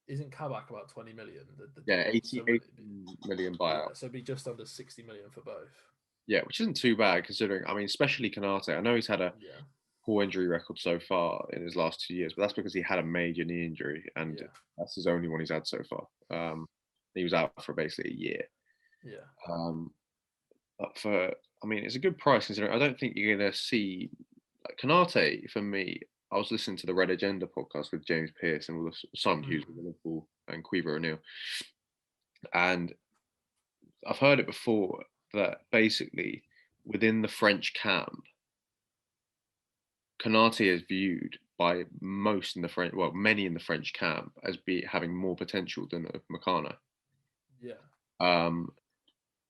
Isn't Kabak about 20 million? Yeah, deal? 80 So would it be, million yeah, buyout. so it'd be just under 60 million for both. Yeah, which isn't too bad considering. I mean, especially Canate. I know he's had a Yeah, poor injury record so far in his last 2 years, but that's because he had a major knee injury, and yeah, that's his only one he's had so far. He was out for basically a year. yeah. But I mean, it's a good price considering. I don't think you're gonna see like Canate for me. I was listening to the Red Agenda podcast with James Pearce and with Simon Hughes Mm. with Liverpool and Quiver O'Neill, and I've heard it before that basically within the French camp, Canate is viewed by most in the French, well, many in the French camp as having more potential than Makana. Yeah. Um,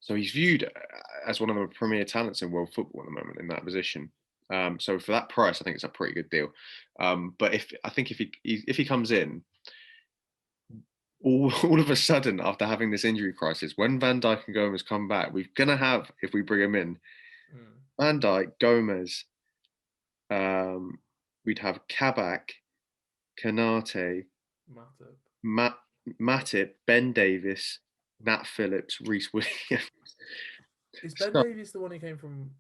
so he's viewed as one of the premier talents in world football at the moment in that position. So for that price, I think it's a pretty good deal. But if he comes in, all of a sudden after having this injury crisis, when Van Dijk and Gomez come back, we're gonna have if we bring him in, Van Dijk, Gomez. We'd have Kabak, Kanate, Matip, Ben Davis, Nat Phillips, Reece Williams. Is Ben Davies the one who came from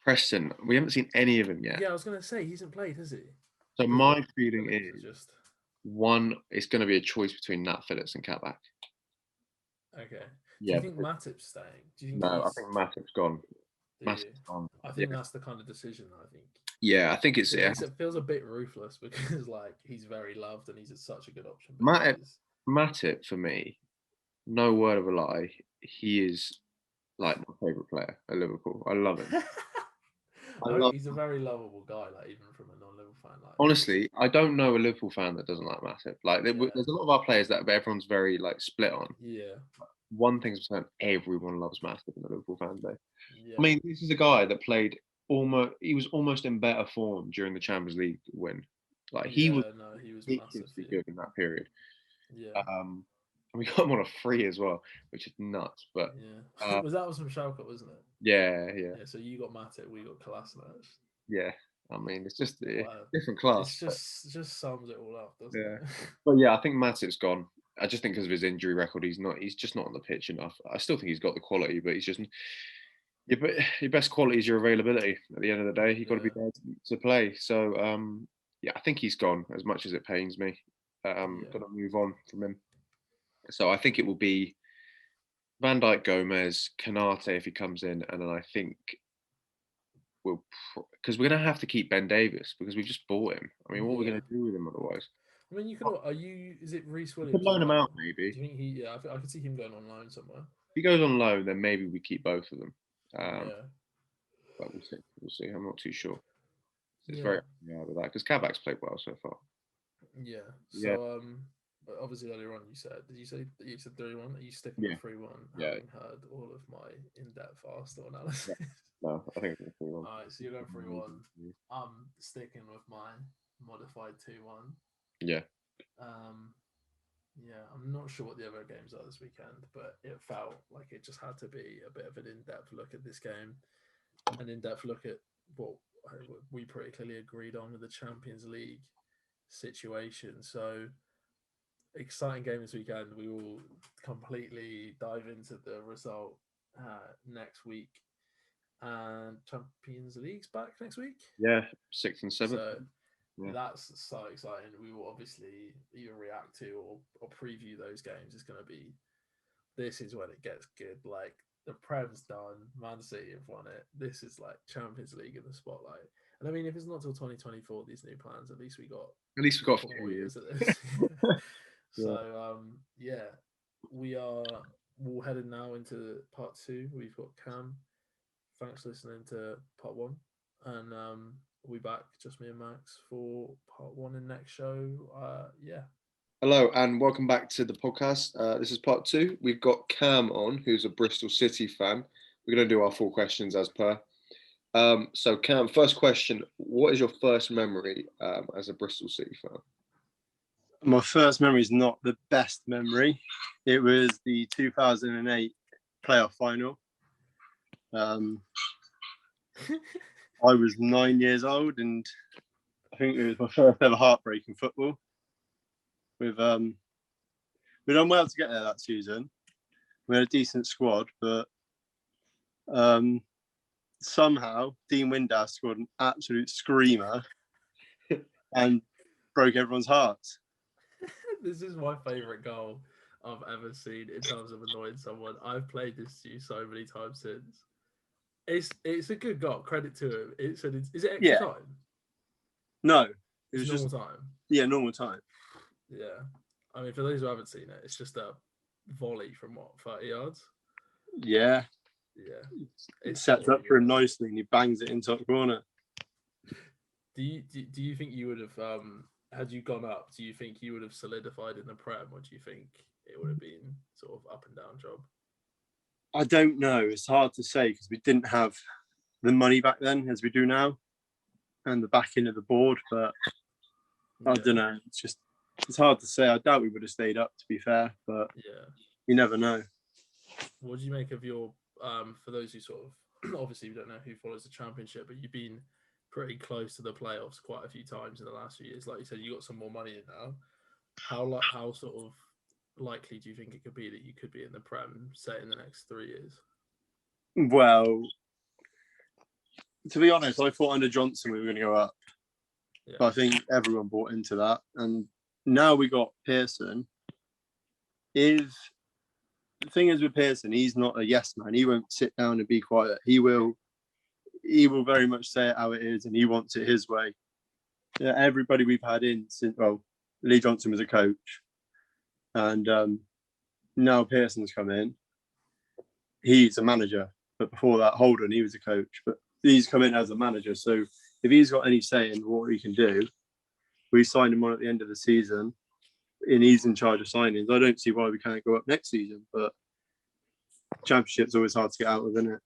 Preston? We haven't seen any of him yet. Yeah, I was going to say he hasn't played, has he? So my feeling Phillips is just one. It's going to be a choice between Nat Phillips and Kabak. okay. Do Yeah. you think Matip's staying? Do you think No, I think Matip's gone. Matip's gone. I think Yeah. that's the kind of decision. I think. Yeah, I think it feels a bit ruthless because like he's very loved and he's such a good option. Matip for me, no word of a lie, he is like my favourite player at Liverpool. I love him. He's a very lovable guy, like even from a non-Liverpool fan. Like honestly, I don't know a Liverpool fan that doesn't like Matip. Like there's a lot of our players that everyone's very like split on. Yeah. One thing's for certain, everyone loves Matip in the Liverpool fan base. Yeah. I mean, this is a guy that played he was almost in better form during the Champions League win. Like he was ridiculously good in that period. Yeah. And we got him on a free as well, which is nuts. But yeah, was from Schalke, wasn't it? Yeah. Yeah. So you got Matip, we got Kolasinac. Yeah. I mean, it's just a different class. It just sums it all up, doesn't it? But yeah, I think Matip's gone. I just think because of his injury record, he's just not on the pitch enough. I still think he's got the quality, but he's just your best quality is your availability. At the end of the day, you've got to be there to play. So yeah, I think he's gone. As much as it pains me, got to move on from him. So I think it will be Van Dijk, Gomez, Kanate if he comes in, and then I think because we're going to have to keep Ben Davis because we've just bought him. I mean, what are we going to do with him otherwise? I mean, you can. Is it Reece Williams? We could loan him out, maybe. Do you think he? Yeah, I could see him going on loan somewhere. If he goes on loan, then maybe we keep both of them. But we'll see. We'll see. I'm not too sure. It's very with that because Kabak's played well so far. Yeah. So Obviously, earlier on, did you say that you said 3-1? Are you sticking Yeah, with 3-1, yeah, having heard all of my in-depth Arsenal analysis? yeah. No, I think it's 3-1. All right, so you're going 3-1. I'm sticking with my modified 2-1. Yeah. Um, yeah, I'm not sure what the other games are this weekend, but it felt like it just had to be a bit of an in-depth look at this game, an in-depth look at what we pretty clearly agreed on with the Champions League situation. So exciting game this weekend. We will completely dive into the result next week, and Champions League's back next week. Yeah, 6th and 7th. So Yeah. that's so exciting. We will obviously either react to or preview those games. It's going to be, this is when it gets good. Like, the Prem's done, Man City have won it. This is like Champions League in the spotlight. And I mean, if it's not till 2024, these new plans, at least we got At least we got 4 4 years. years at this. Yeah. So yeah, we're headed now into part 2. We've got Cam. Thanks for listening to part 1, and we'll be back, just me and Max, for part 1 in next show. Yeah. Hello and welcome back to the podcast. This is part 2. We've got Cam on, who's a Bristol City fan. We're going to do our 4 questions as per. So Cam, first question: what is your first memory as a Bristol City fan? My first memory is not the best memory. It was the 2008 playoff final. I was 9 years old, and I think it was my first ever heartbreak in football. We've done well to get there that season. We had a decent squad, but somehow Dean Windass scored an absolute screamer and broke everyone's hearts. This is my favourite goal I've ever seen in terms of annoying someone. I've played this to you so many times since. It's a good goal. Credit to him. Is it extra time? No, it It's was normal just time. normal time. Yeah. I mean, for those who haven't seen it, it's just a volley from 30 yards? Yeah. Yeah. It sets up for him nicely and he bangs it into the corner. Do you think you would have, had you gone up, do you think you would have solidified in the Prem, or do you think it would have been sort of up and down job? I don't know. It's hard to say because we didn't have the money back then as we do now and the backing of the board, but I don't know. It's hard to say. I doubt we would have stayed up, to be fair, but yeah, you never know. What do you make of your, for those who sort of, obviously we don't know who follows the Championship, but you've been pretty close to the playoffs quite a few times in the last few years. Like you said, you got some more money in now. How sort of likely do you think it could be that you could be in the Prem, say, in the next 3 years? Well, to be honest, I thought under Johnson we were going to go up. Yeah. But I think everyone bought into that. And now we got Pearson. The thing is with Pearson, he's not a yes man. He won't sit down and be quiet. He will very much say it how it is, and he wants it his way. Yeah, everybody we've had in since, Lee Johnson was a coach, and now Pearson's come in. He's a manager, but before that, Holden, he was a coach, but he's come in as a manager. So if he's got any say in what he can do, we signed him on at the end of the season, and he's in charge of signings. I don't see why we can't go up next season, but Championship's always hard to get out of, isn't it?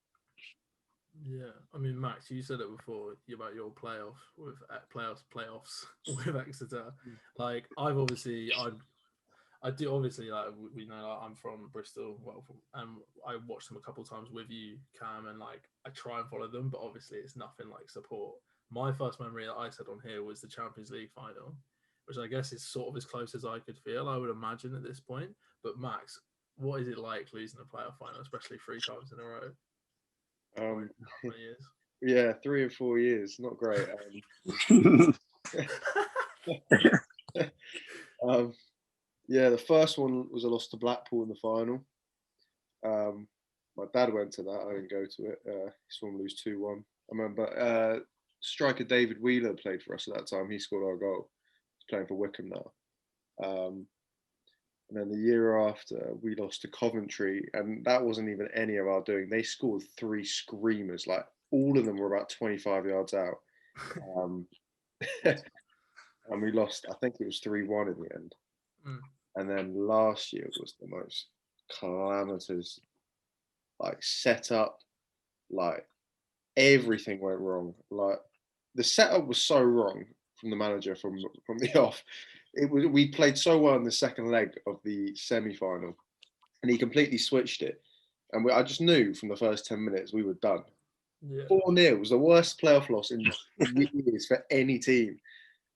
Yeah, I mean, Max, you said it before about your playoffs with Exeter. Like, I do obviously, like, we know, like, I'm from Bristol, and I watched them a couple of times with you, Cam, and like I try and follow them, but obviously it's nothing like support. My first memory that I said on here was the Champions League final, which I guess is sort of as close as I could feel, I would imagine, at this point. But Max, what is it like losing a playoff final, especially 3 times in a row? How many years? Yeah, 3 or 4 years. Not great. Yeah, the first one was a loss to Blackpool in the final. My dad went to that. I didn't go to it. He saw him lose 2-1. I remember striker David Wheeler played for us at that time. He scored our goal. He's playing for Wickham now. And then the year after, we lost to Coventry, and that wasn't even any of our doing. They scored 3 screamers. Like, all of them were about 25 yards out. And we lost, I think it was 3-1 in the end. And then last year was the most calamitous, like setup, like everything went wrong. Like the setup was so wrong from the manager from the off. We played so well in the second leg of the semi-final, and he completely switched it. And I just knew from the first 10 minutes we were done. 4-0 was the worst playoff loss in years for any team.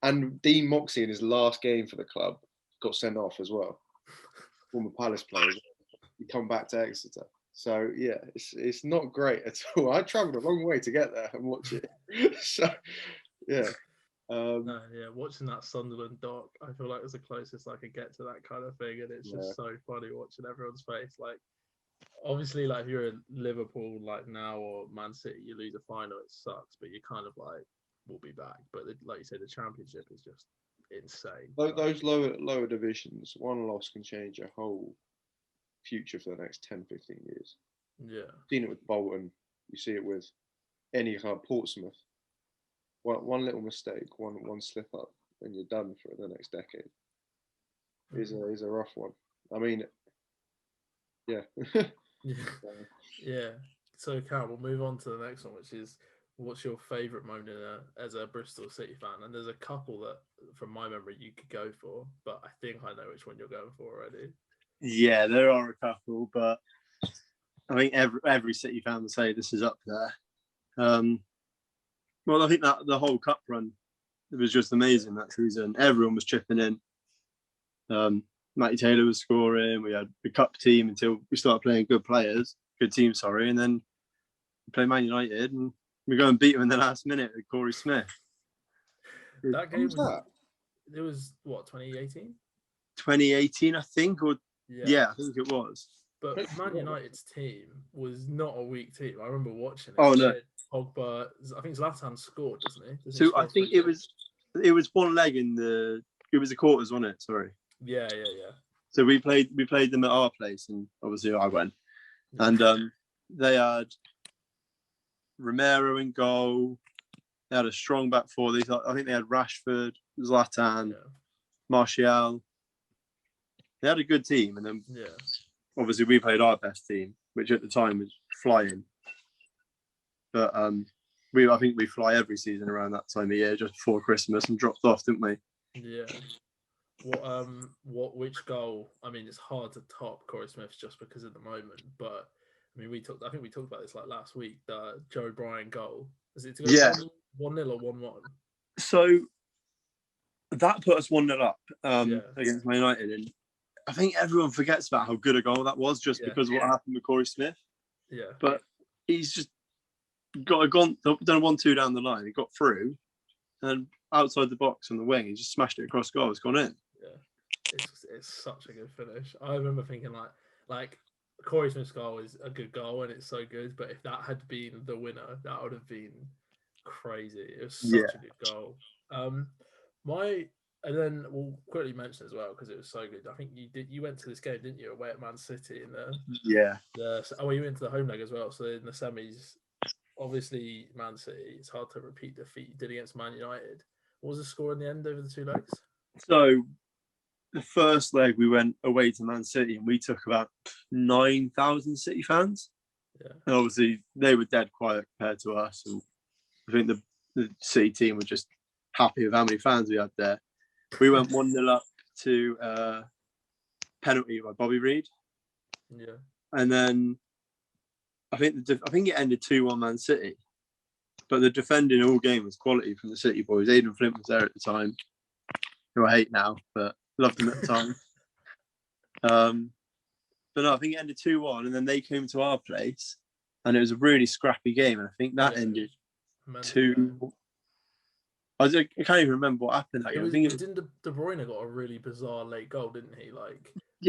And Dean Moxey in his last game for the club got sent off as well. Former Palace player. He come back to Exeter. So yeah, it's not great at all. I travelled a long way to get there and watch it. So yeah. No, yeah, watching that Sunderland doc, I feel like it's the closest I could get to that kind of thing, and it's just so funny watching everyone's face. Like, obviously, like if you're in Liverpool like now or Man City, you lose a final, it sucks, but you're kind of like, we'll be back. But like you say, the Championship is just insane. Those lower divisions, one loss can change your whole future for the next 10, 15 years. Yeah. You've seen it with Bolton. You see it with any kind of Portsmouth. One little mistake, one slip up, and you're done for the next decade. Is a rough one. I mean, yeah. Yeah. So, Cal, we'll move on to the next one, which is, what's your favourite moment as a Bristol City fan? And there's a couple that, from my memory, you could go for, but I think I know which one you're going for already. Yeah, there are a couple, but I think every City fan will say this is up there. Well, I think that the whole cup run, it was just amazing that season. Everyone was chipping in. Matty Taylor was scoring. We had the cup team until we started playing good team, and then we play Man United and we go and beat them in the last minute with Corey Smith. That game it was what, 2018? 2018, I think, or yeah, I think it was. But Man United's team was not a weak team. I remember watching it. Oh no, Pogba. I think Zlatan scored, doesn't he? So I think it was one leg in the quarters, wasn't it? Sorry. Yeah. So we played them at our place, and obviously I went, and they had Romero in goal. They had a strong back four. I think they had Rashford, Zlatan, Martial. They had a good team, and then obviously we played our best team, which at the time was flying. But I think we fly every season around that time of year, just before Christmas, and dropped off, didn't we? Yeah. Which goal? I mean, it's hard to top Corey Smith's just because at the moment, but I mean, I think we talked about this like last week. The Joe O'Brien goal. Is it to go 1-0 or 1-1? So that put us 1-0 up against Man United, and I think everyone forgets about how good a goal that was just because of what happened with Corey Smith. Yeah. But he's just done a 1-2 down the line. He got through, and outside the box on the wing, he just smashed it across goal. It's gone in. Yeah, it's such a good finish. I remember thinking like Corey Smith's goal is a good goal and it's so good, but if that had been the winner, that would have been crazy. It was such a good goal. And then we'll quickly mention as well because it was so good. I think you went to this game, didn't you, away at Man City in you went to the home leg as well. So in the semis, obviously Man City, it's hard to repeat the defeat you did against Man United. What was the score in the end over the two legs? So the first leg we went away to Man City and we took about 9,000 City fans. Yeah. And obviously they were dead quiet compared to us. And I think the City team were just happy with how many fans we had there. We went 1-0 up to penalty by Bobby Reid. Yeah. And then I think it ended 2-1 Man City. But the defending all game was quality from the City boys. Aidan Flint was there at the time, who I hate now, but loved him at the time. But no, I think it ended 2-1, and then they came to our place, and it was a really scrappy game. And I think that ended 2. I can't even remember what happened. Didn't De Bruyne got a really bizarre late goal, didn't he?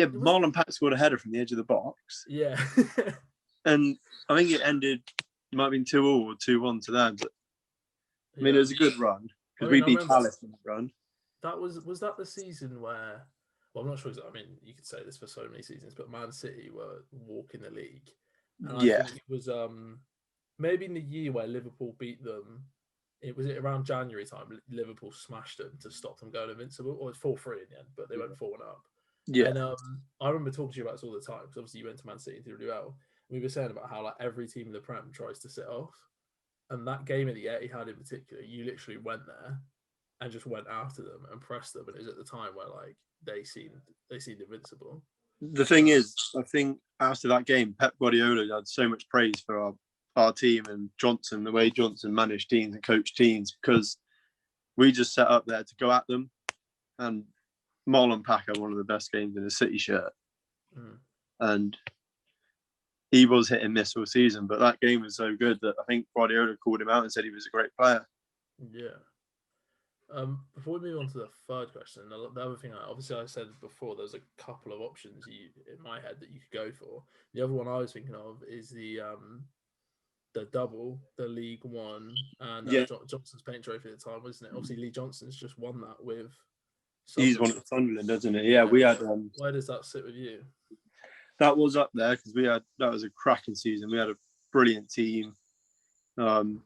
Marlon Pack scored a header from the edge of the box. Yeah. And I think it ended. It might have been 2-2 or 2-1 to them. But I mean, it was a good run because we beat Palace in the run. That was that the season where? Well, I'm not sure. I mean, you could say this for so many seasons, but Man City were walking the league. And I think it was maybe in the year where Liverpool beat them. It was around January time. Liverpool smashed them to stop them going invincible. Or it was 4-3 in the end, but they went 4-1 up. Yeah. And I remember talking to you about this all the time because obviously you went to Man City and did really well. We were saying about how like every team in the Prem tries to sit off, and that game at the Etihad in particular, you literally went there and just went after them and pressed them, and it was at the time where like they seemed invincible. The thing is, I think after that game, Pep Guardiola had so much praise for our team and Johnson, the way Johnson managed teams and coached teams, because we just set up there to go at them. And Marlon Pack had one of the best games in a City shirt. And he was hit and miss all season, but that game was so good that I think Guardiola called him out and said he was a great player. Yeah. Before we move on to the third question, the other thing, obviously I said before, there's a couple of options in my head that you could go for. The other one I was thinking of is the double, the League One, and Johnson's Paint Trophy at the time, wasn't it? Obviously, Lee Johnson's just won that with He's won it with Sunderland, doesn't he? Yeah, we had. Where does that sit with you? That was up there because that was a cracking season. We had a brilliant team under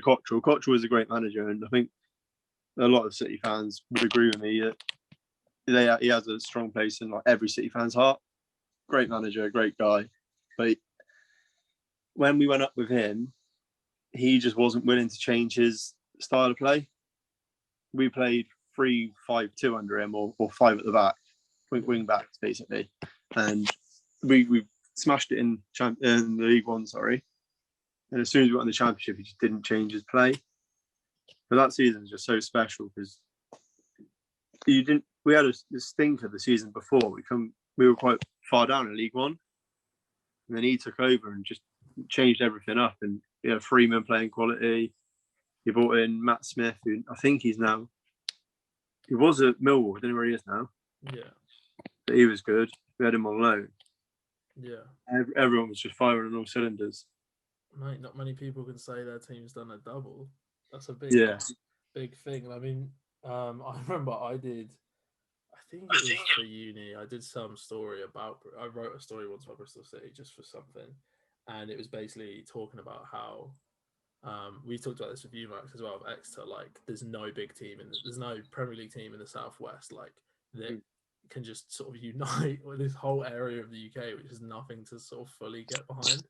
Cottrell. Cottrell was a great manager, and I think a lot of City fans would agree with me that he has a strong place in like every City fan's heart. Great manager, great guy, but when we went up with him, he just wasn't willing to change his style of play. We played 3-5-2 under him, or 5 at the back, wing backs basically, and we smashed it in the League One. And as soon as we got in the Championship, he just didn't change his play. But that season was just so special because we had a stinker the season before. We were quite far down in League One, and then he took over and just changed everything up. And Freeman playing quality. He brought in Matt Smith, who I think he was at Millwall. I don't know where he is now. Yeah, but he was good. We had him on loan. Yeah, Everyone was just firing on all cylinders. Mate, not many people can say their team's done a double. That's a big thing. I mean, I remember I think it was for uni. I did some story I wrote a story once about Bristol City just for something, and it was basically talking about how we talked about this with you, Max, as well, of Exeter. Like, there's no big team there's no Premier League team in the Southwest like that can just sort of unite with this whole area of the UK, which is nothing to sort of fully get behind.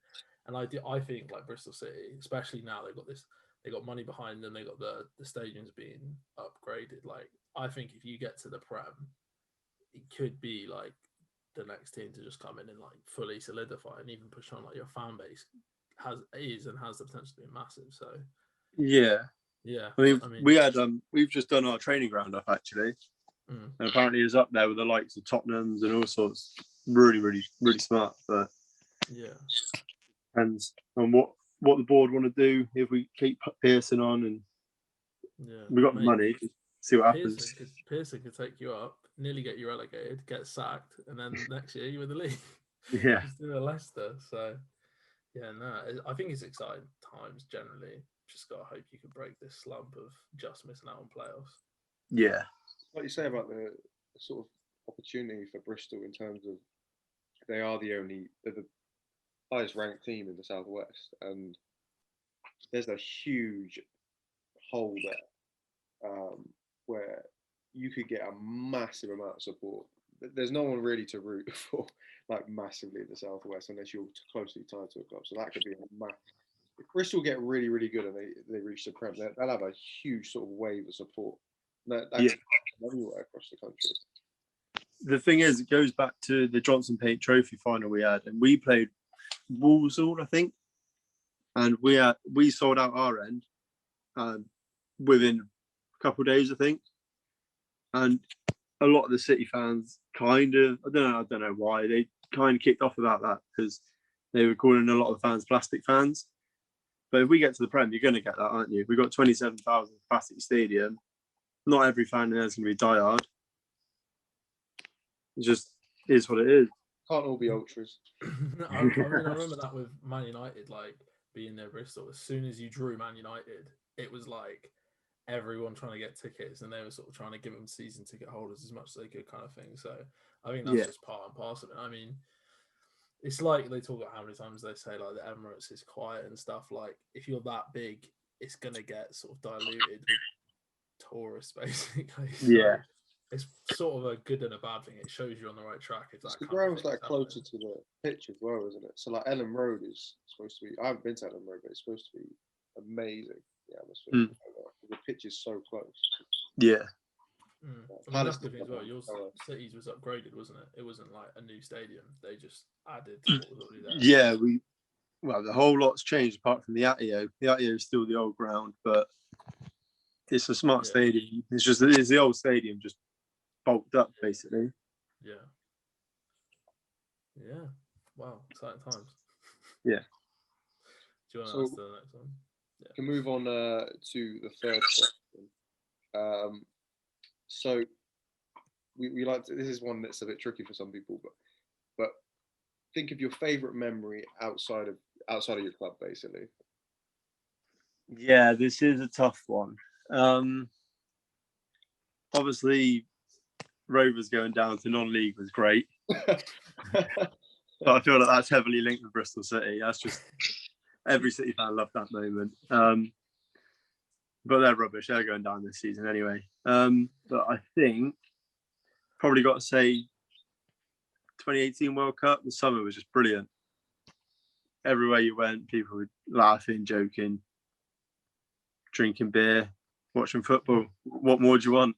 And I think like Bristol City, especially now they got money behind them, they got the stadiums being upgraded. Like, I think if you get to the Prem, it could be like the next team to just come in and like fully solidify and even push on. Like, your fan base has the potential to be massive. So yeah. I mean we've just done our training ground up actually, and apparently it's up there with the likes of Tottenham's and all sorts. Really, really, really smart. But and what the board want to do if we keep Pearson on, and we got the money. See what happens. Pearson could take you up, nearly get you relegated, get sacked, and then next year you win the league. Yeah, just do a Leicester. So I think it's exciting times generally. Just gotta hope you can break this slump of just missing out on playoffs. Yeah, like you say about the sort of opportunity for Bristol in terms of they're the highest ranked team in the Southwest, and there's a huge hole there where you could get a massive amount of support. There's no one really to root for like massively in the Southwest unless you're closely tied to a club. So that could be a massive. If Bristol get really, really good and they reach the Prem, they'll have a huge sort of wave of support. That everywhere across the country. The thing is, it goes back to the Johnson Paint Trophy final we had, and we played Walsall, I think, and we sold out our end within a couple of days, I think, and a lot of the City fans I don't know why they kind of kicked off about that because they were calling a lot of fans plastic fans. But if we get to the Prem, you're going to get that, aren't you? We've got 27,000 capacity stadium. Not every fan there is going to be diehard. It just is what it is. Can't all be ultras. I remember that with Man United, like being near Bristol. As soon as you drew Man United, it was like everyone trying to get tickets, and they were sort of trying to give them season ticket holders as much as they could, kind of thing. So I think that's just part and parcel of it. I mean, it's like they talk about how many times they say like the Emirates is quiet and stuff. Like, if you're that big, it's gonna get sort of diluted with tourists, basically. So, it's sort of a good and a bad thing. It shows you're on the right track. If that The kind of ground's thing like is closer happening. to the pitch as well, isn't it? So like Ellen Road is supposed to be. I haven't been to Ellen Road, but it's supposed to be amazing. The atmosphere. The pitch is so close. Yeah. I mean, that's the thing as well. Yours City's was upgraded, wasn't it? It wasn't like a new stadium. They just added to what was already there. Yeah, the whole lot's changed apart from the Atio. The Atio is still the old ground, but it's a smart stadium. It's the old stadium just bulked up, basically. Yeah. Yeah. Wow. Exciting times. Yeah. Do you want to ask the next one? Yeah. Can move on to the third question. So we like to, this is one that's a bit tricky for some people, but think of your favorite memory outside of your club, basically. Yeah, this is a tough one. Obviously, Rovers going down to non-league was great. But I feel like that's heavily linked with Bristol City. That's just every City fan loved that moment. But they're rubbish. They're going down this season anyway. But I think probably got to say 2018 World Cup. The summer was just brilliant. Everywhere you went, people were laughing, joking, drinking beer, watching football. What more do you want?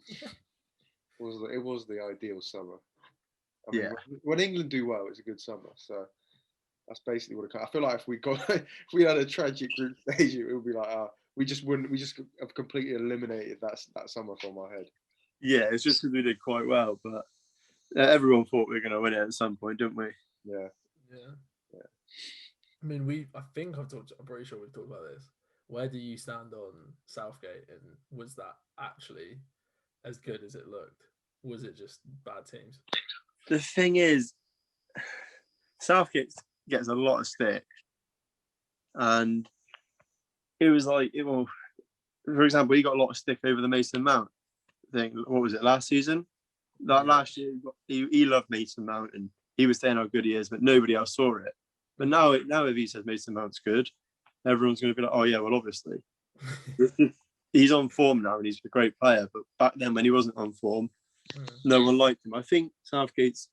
It was the ideal summer. I mean, when England do well, it's a good summer. So that's basically what I feel like. If we had a tragic group stage, it would be like we just have completely eliminated that summer from our head. Yeah, it's just because we did quite well, but everyone thought we were going to win it at some point, didn't we? Yeah. I mean, I'm pretty sure we've talked about this. Where do you stand on Southgate, and was that actually as good as it looked? Was it just bad teams? The thing is, Southgate gets a lot of stick, and it was like, for example, he got a lot of stick over the Mason Mount thing. What was it, last season? Last year, he loved Mason Mount, and he was saying how good he is, but nobody else saw it. But now if he says Mason Mount's good, everyone's going to be like, oh yeah, well obviously. He's on form now, and he's a great player. But back then, when he wasn't on form, no one liked him. I think Southgate's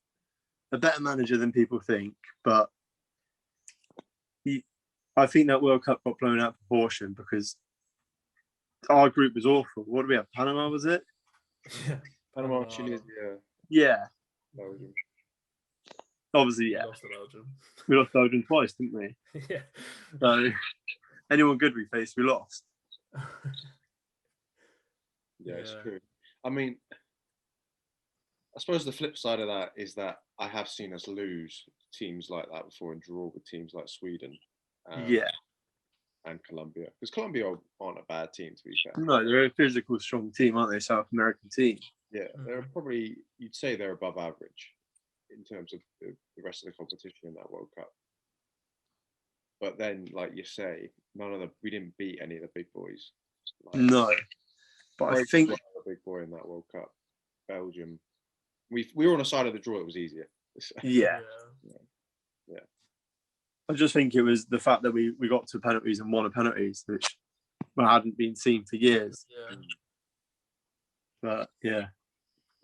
a better manager than people think, but I think that World Cup got blown out of proportion because our group was awful. What did we have? Panama, was it? Yeah. Panama, Tunisia. Yeah. Belgium. Obviously, yeah. We lost to Belgium. We lost Belgium twice, didn't we? Yeah. So anyone good we faced, we lost. Yeah, it's true. I mean, I suppose the flip side of that is that I have seen us lose teams like that before and draw with teams like Sweden. And Colombia. Because Colombia aren't a bad team, to be fair. No, they're a physical, strong team, aren't they? South American team. Yeah, they're probably, you'd say they're above average in terms of the rest of the competition in that World Cup. But then, like you say, we didn't beat any of the big boys. No. But I think a big boy in that World Cup. Belgium. We were on a side of the draw, it was easier. Yeah. I just think it was the fact that we got to penalties and won a penalties, which hadn't been seen for years. Yeah. But yeah.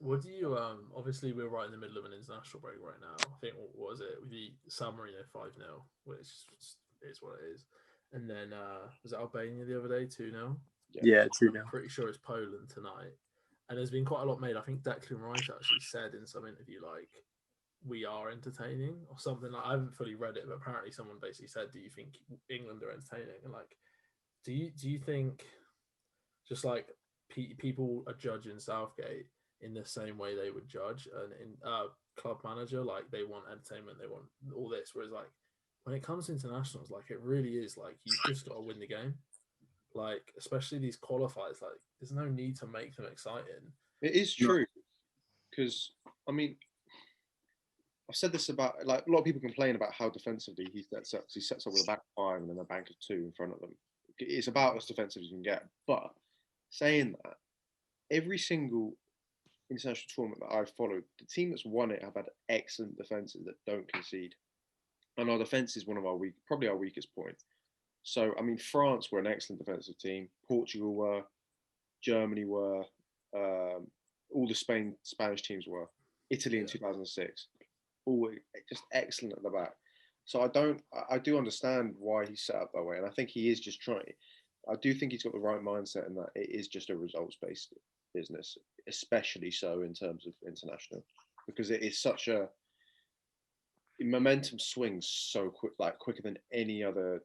What do you obviously we're right in the middle of an international break right now. I think what was it? We beat San Marino 5-0, which is what it is. And then was it Albania the other day 2-0? Yeah, 2-0. I'm pretty sure it's Poland tonight. And there's been quite a lot made. I think Declan Rice actually said in some interview like we are entertaining or something. Like I haven't fully read it, but apparently someone basically said, "Do you think England are entertaining?" And like, do you think just like people are judging Southgate in the same way they would judge an club manager? Like they want entertainment, they want all this. Whereas like when it comes to internationals, like it really is like you've just got to win the game. Like especially these qualifiers, like there's no need to make them exciting. It is true because I mean. I've said this about like a lot of people complain about how defensively he sets up. He sets up with a back five and then a bank of two in front of them. It's about as defensive as you can get. But saying that, every single international tournament that I've followed, the team that's won it have had excellent defenses that don't concede. And our defense is one of probably our weakest point. So I mean, France were an excellent defensive team. Portugal were, Germany were. all the Spanish teams were. Italy in 2006, all just excellent at the back. So I do understand why he's set up that way, and I think he is just trying. I do think he's got the right mindset in that it is just a results-based business, especially so in terms of international, because it is such a momentum swings so quick, like quicker than any other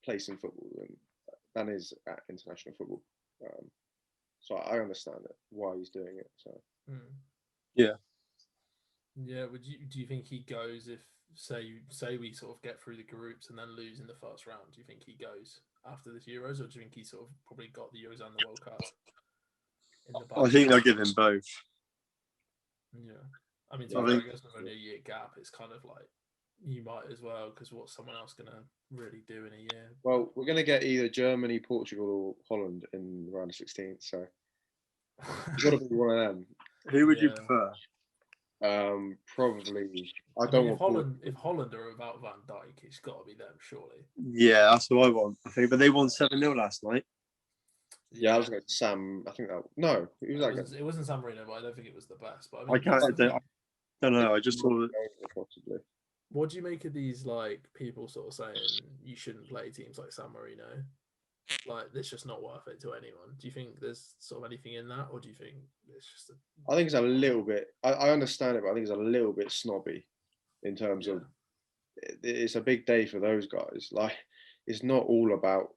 place in football than is at international football. So I understand it, why he's doing it. So yeah. Yeah, do you think he goes if say we sort of get through the groups and then lose in the first round? Do you think he goes after this Euros, or do you think he sort of probably got the Euros and the World Cup in the I think they'll give him both. Yeah, I mean, I guess with only a year gap, it's kind of like you might as well, because what's someone else gonna really do in a year? Well, we're gonna get either Germany, Portugal, or Holland in the round of 16. So it's got to be one of them. Who would you prefer? Probably. If Holland are without Van Dijk, it's got to be them, surely. Yeah, that's what I want. I think, but they won 7-0 last night. Yeah, I was going to Sam. I think that no, it wasn't San Marino, but I don't think it was the best. But I don't know. I just saw it. Possibly. What do you make of these like people sort of saying you shouldn't play teams like San Marino? Like, it's just not worth it to anyone. Do you think there's sort of anything in that, or do you think it's just? I think it's a little bit. I understand it, but I think it's a little bit snobby in terms of it's a big day for those guys. Like, it's not all about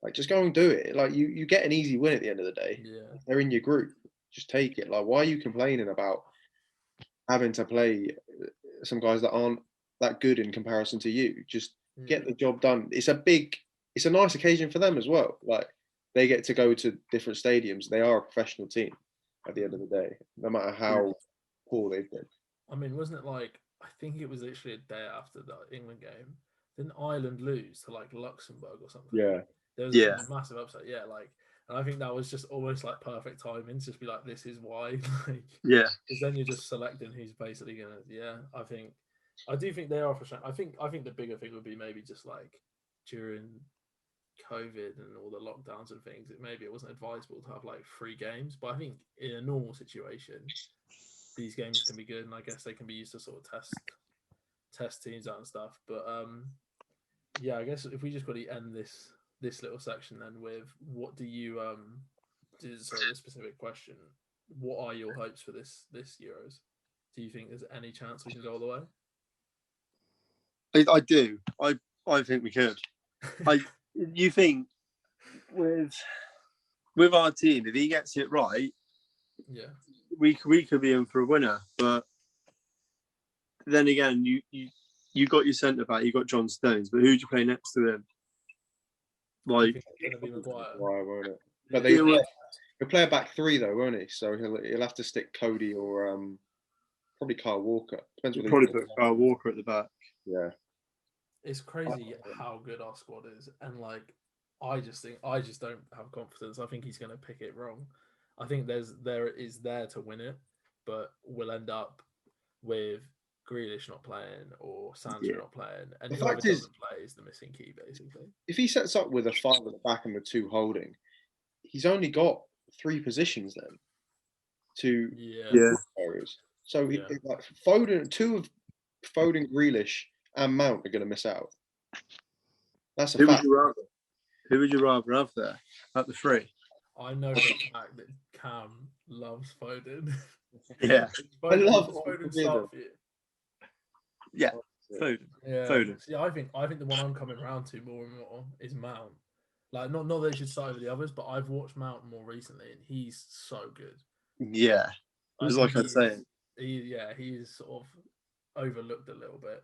like just go and do it. Like you get an easy win at the end of the day. Yeah, they're in your group. Just take it. Like, why are you complaining about having to play some guys that aren't that good in comparison to you? Just get the job done. It's a nice occasion for them as well. Like, they get to go to different stadiums. They are a professional team at the end of the day, no matter how poor they've been. I mean, wasn't it like, I think it was literally a day after the England game, didn't Ireland lose to like Luxembourg or something? Yeah. There was a massive upset. Yeah, like, and I think that was just almost like perfect timing to just be like, this is why. Like, yeah. Because then you're just selecting who's basically gonna. Yeah, I do think they are frustrating. I think the bigger thing would be maybe just like during COVID and all the lockdowns and things, maybe it wasn't advisable to have like 3 games. But I think in a normal situation, these games can be good, and I guess they can be used to sort of test teams out and stuff. But yeah, I guess if we just got to end this little section then with what do you this specific question, what are your hopes for this Euros? Do you think there's any chance we can go all the way? I do. I think we could. You think with our team, if he gets it right, yeah, we could be in for a winner. But then again, you got your centre back, you got John Stones, but who do you play next to him? Like, it's going to be Maguire. Won't it? But he'll play a back 3 though, won't he? So he'll have to stick Cody or probably Kyle Walker. Depends what probably put Kyle Walker at the back. Yeah. It's crazy how good our squad is, and like I just don't have confidence. I think he's going to pick it wrong. I think there is there to win it, but we'll end up with Grealish not playing or Sancho not playing, and whoever doesn't play is the missing key, basically. If he sets up with a 5 at the back and the 2 holding, he's only got 3 positions then to areas. So like Foden, 2 of Foden, Grealish, and Mount are going to miss out. That's a fact. Who would you rather have there at the 3? I know for a fact that Cam loves Foden. Yeah, I love Foden start for you. Yeah, Foden. Yeah. Foden. See, I think the one I'm coming around to more and more is Mount. Like, not that they should start over the others, but I've watched Mount more recently, and he's so good. Yeah, it's like I was saying. He's sort of overlooked a little bit.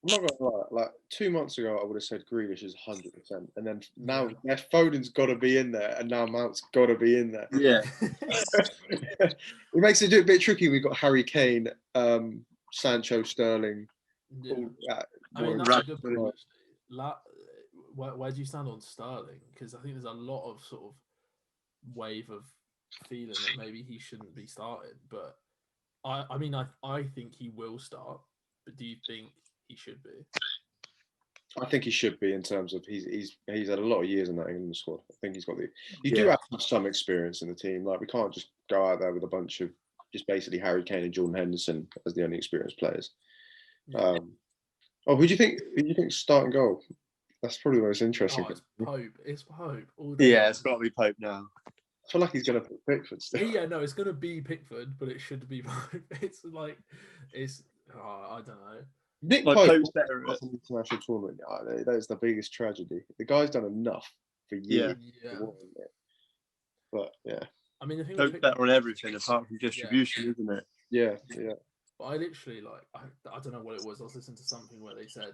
I'm not gonna lie. Like 2 months ago, I would have said Grealish is 100%, and then now Foden's got to be in there, and now Mount's got to be in there. Yeah, it makes it a bit tricky. We've got Harry Kane, Sancho, Sterling. Yeah. I mean, that's a good point. Where do you stand on Sterling? Because I think there's a lot of sort of wave of feeling that maybe he shouldn't be started. But I mean, I think he will start. But do you think he should be? I think he should be in terms of he's had a lot of years in that England squad. I think he's got you do Yeah. have some experience in the team. Like we can't just go out there with a bunch of just basically Harry Kane and Jordan Henderson as the only experienced players. Yeah. Who do you think? Who do you think starting goal? That's probably the most interesting. It's Pope. It's Pope. All day. Yeah, it's got to be Pope now. I feel like he's going to put Pickford still. Yeah, no, it's going to be Pickford, but it should be Pope. It's like, I don't know. Nick Like Pope Pope's better at an international tournament. That is the biggest tragedy. The guy's done enough for years. Yeah. But yeah. I mean, the thing Pope's better on everything apart from distribution, isn't it? Yeah. But I literally I don't know what it was. I was listening to something where they said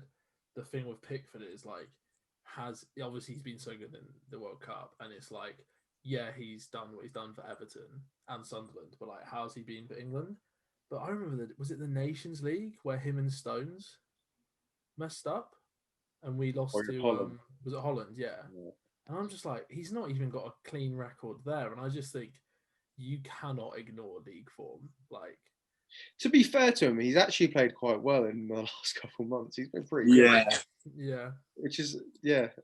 the thing with Pickford is like obviously he's been so good in the World Cup, and it's like he's done what he's done for Everton and Sunderland, but like how's he been for England? But I remember was it the Nations League where him and Stones messed up and we lost to Holland. Was it Holland? Yeah. And I'm just like, he's not even got a clean record there, and I just think you cannot ignore league form. Like, to be fair to him, he's actually played quite well in the last couple of months. He's been pretty good. Yeah. Which is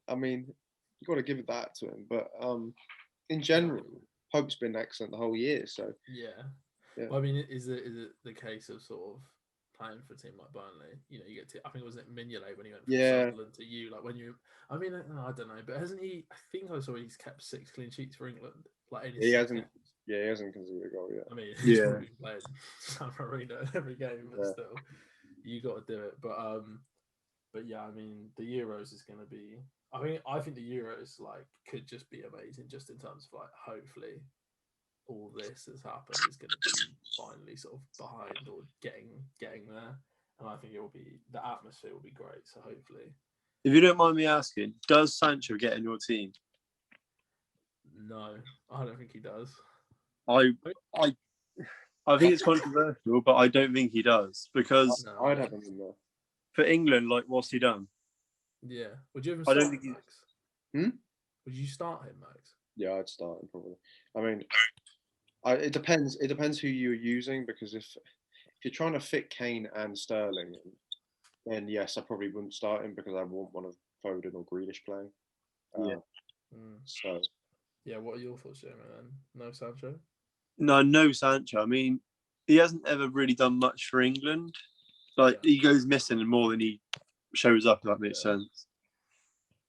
I mean, you got to give that to him. But in general, Pope's been excellent the whole year. So yeah. Well, I mean, is it the case of sort of playing for a team like Burnley? You know, you get to. I think it was Mignolet when he went from Sunderland to you. Like when you, I mean, I don't know, but hasn't he? I think I saw he's kept 6 clean sheets for England. Like he hasn't. Yeah, he hasn't conceded a goal yet. I mean, he's probably played San Marino every game, but still, you got to do it. But yeah, I mean, the Euros is going to be. I think the Euros could just be amazing, just in terms of hopefully all this has happened is going to be finally sort of behind or getting there, and I think the atmosphere will be great. So hopefully, if you don't mind me asking, does Sancho get in your team? No, I don't think he does. I think it's controversial, but I don't think he does because I'd have him in there for England. What's he done? Yeah, would you even I start don't think him, Max? Would you start him, Max? Yeah, I'd start him probably. I mean, it depends. It depends who you're using, because if you're trying to fit Kane and Sterling, then yes, I probably wouldn't start him because I want one of Foden or Grealish playing. So. Yeah, what are your thoughts, Jeremy, then? No Sancho? No Sancho. I mean, he hasn't ever really done much for England. He goes missing more than he shows up, if that makes sense.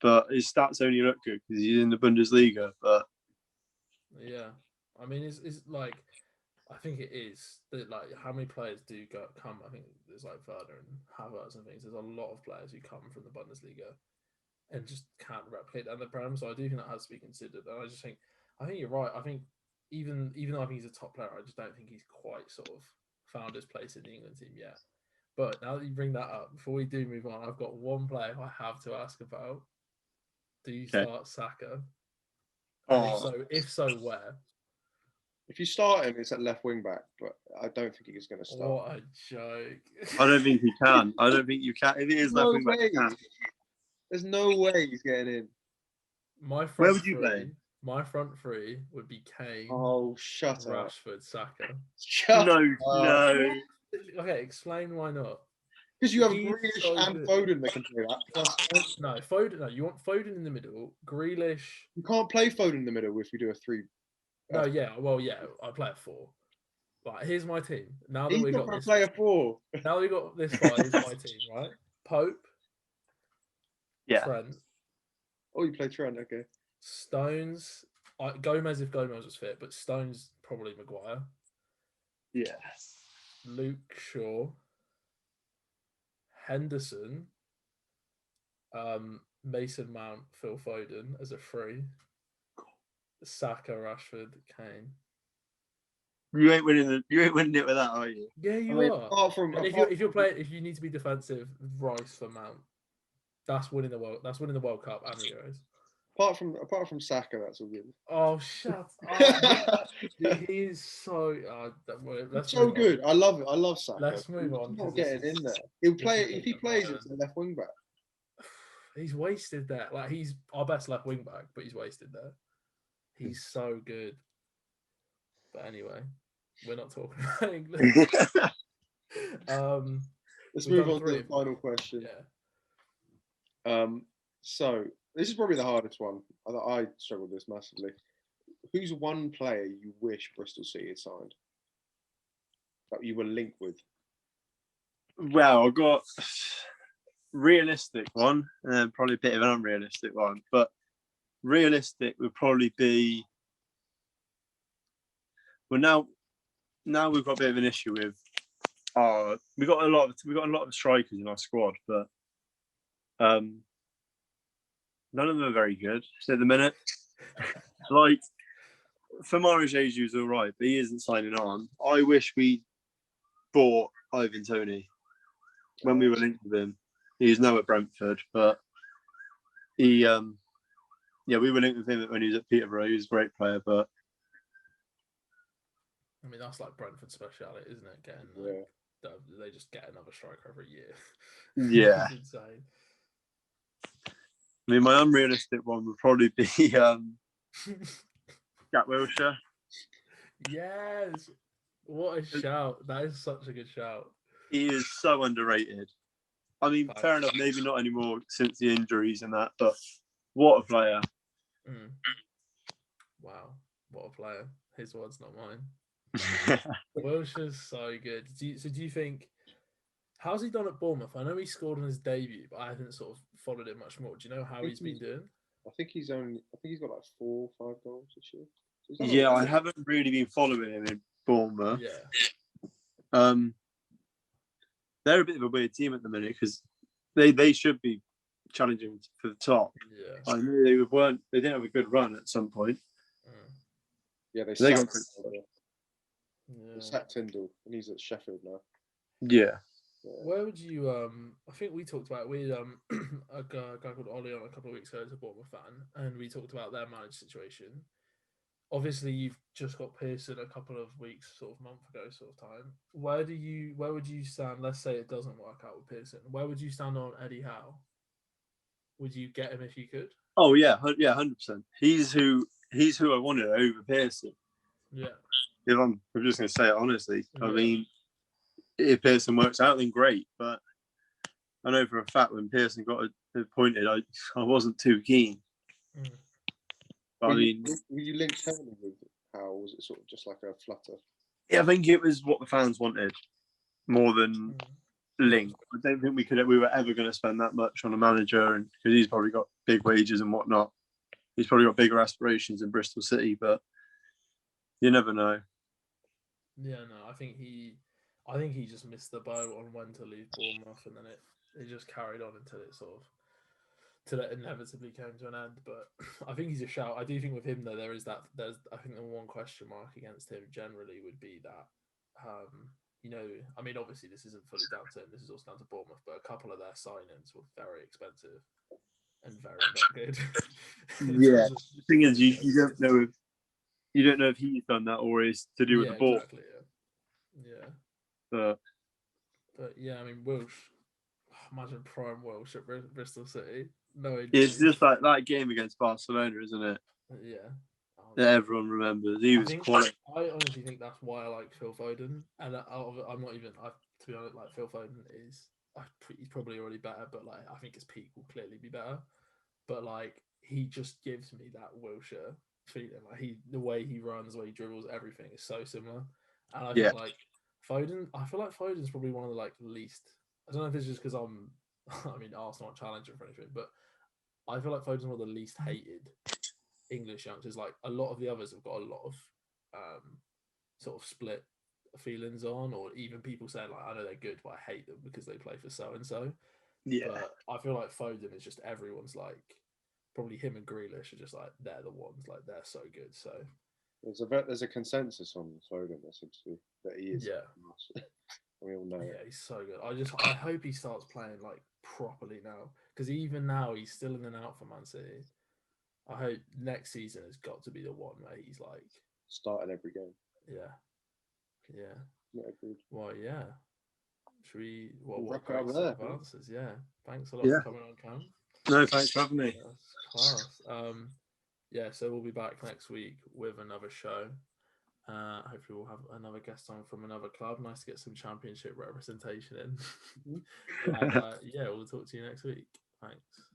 But his stats only look good because he's in the Bundesliga. But yeah, I mean, it's I think it is that how many players do come? I think there's Werner and Havertz and things. There's a lot of players who come from the Bundesliga and just can't replicate that in the Prem. So I do think that has to be considered. And I think you're right. I think even though I think he's a top player, I just don't think he's quite sort of found his place in the England team yet. But now that you bring that up, before we do move on, I've got one player I have to ask about. Do you start Saka? If so, where? If you start him, it's at left wing back, but I don't think he's going to start. What a joke! I don't think he can. I don't think you can. If it is left wing back, there's no way he's getting in. Where would you play? My front three would be Kane. Oh, shut up. Rashford, Saka. No. Okay, explain why not. Because you have Grealish and Foden that can play that. No, Foden. No, you want Foden in the middle. Grealish. You can't play Foden in the middle if we do a 3. No, yeah. Well, yeah. I play a 4. But here's my team. Now that He's we not got this, play a 4. Now we got this far. Here's my team, right? Pope. Yeah. Trent. Oh, you play Trent, okay. Stones. Gomez if Gomez was fit, but Stones probably Maguire. Yeah. Luke Shaw. Henderson. Mason Mount, Phil Foden as a 3. Saka, Rashford, Kane. You ain't winning it with that, are you? Yeah, you are. If you need to be defensive, Rice for Mount. That's winning the World Cup and the Euros. Apart from Saka, that's all good. Oh, shut up! He is so. That's so good. I love it. I love Saka. Let's move on. He's not getting in there. He'll play if he plays into the left wing back. He's wasted there. He's our best left wing back, but he's wasted there. He's so good. But anyway, we're not talking about England. Let's move on to the final question. Yeah. So this is probably the hardest one. I struggle with this massively. Who's one player you wish Bristol City had signed that you were linked with? Well, I've got realistic one, and probably a bit of an unrealistic one. But realistic would probably be. Well, now we've got a bit of an issue with. We got a lot of strikers in our squad, but none of them are very good at the minute. Like, Famara Jesus all right, but he isn't signing on. I wish we bought Ivan Toney when we were linked with him. He was now at Brentford, but we were linked with him when he was at Peterborough. He was a great player, but I mean, that's like Brentford speciality, isn't it? They just get another striker every year. Yeah. It's insane. I mean, my unrealistic one would probably be Jack Wilshere. Yes. What a shout. That is such a good shout. He is so underrated. I mean, fair enough, maybe not anymore since the injuries and that, but what a player. Wow. What a player. His words, not mine. Wilshere's so good. Do you think, how's he done at Bournemouth? I know he scored on his debut, but I haven't sort of followed it much more. Do you know how he's been doing? I think he's got like 4 or 5 goals this year. Yeah, I haven't really been following him in Bournemouth. Yeah. They're a bit of a weird team at the minute because they should be challenging for the top. Yeah. I knew they didn't have a good run at some point. Yeah, they sacked Tyndall, and he's at Sheffield now. Yeah. Where would you? I think we talked about a guy called Ollie on a couple of weeks ago as a Bournemouth fan, and we talked about their managed situation. Obviously, you've just got Pearson a couple of weeks, sort of month ago, sort of time. Where would you stand? Let's say it doesn't work out with Pearson. Where would you stand on Eddie Howe? Would you get him if you could? Oh yeah, 100%. He's who I wanted over Pearson. Yeah. If I'm just going to say it honestly. Yeah. I mean, if Pearson works out, then great. But I know for a fact when Pearson got appointed, I wasn't too keen. But were you linked heavily with Howe? Was it sort of just like a flutter? Yeah, I think it was what the fans wanted more than link. I don't think we were ever going to spend that much on a manager, and because he's probably got big wages and whatnot. He's probably got bigger aspirations in Bristol City, but you never know. Yeah, no, I think he just missed the boat on when to leave Bournemouth, and then it just carried on until it inevitably came to an end. But I think he's a shout. I do think with him though, there's I think the one question mark against him generally would be that, I mean, obviously this isn't fully down to him. This is also down to Bournemouth, but a couple of their signings were very expensive and very not good. Yeah, the thing is, you don't know if he's done that or is to do with the ball. Exactly, yeah. But yeah, I mean, imagine prime Welsh at Bristol City. No, it's just like that game against Barcelona, isn't it? Yeah. That everyone remembers. He was quality. I honestly think that's why I like Phil Foden, and I'm not even. To be honest, like Phil Foden is. He's probably already better, but like I think his peak will clearly be better. But like he just gives me that Wilshere feeling. Like the way he runs, the way he dribbles, everything is so similar. And I think like Foden, I feel like Foden's probably one of the like least. I don't know if it's just because Arsenal aren't challenging for anything, but I feel like Foden's one of the least hated English youngsters. Like a lot of the others have got a lot of sort of split feelings on, or even people saying like, I know they're good, but I hate them because they play for so and so. Yeah. But I feel like Foden is just everyone's like, probably him and Grealish are just like they're the ones, like they're so good. So there's a consensus on Foden. There seems to be that he is. Yeah. We all know. Yeah, he's so good. I hope he starts playing like properly now, because even now he's still in and out for Man City. I hope next season has got to be the one where he's like starting every game. Yeah. Yeah, agreed. Well, yeah. Should we? What great set of answers? Yeah. Thanks a lot for coming on, Cam. No, thanks for having me. That's class. Yeah. So we'll be back next week with another show. Hopefully we'll have another guest on from another club. Nice to get some championship representation in. And, yeah, we'll talk to you next week. Thanks.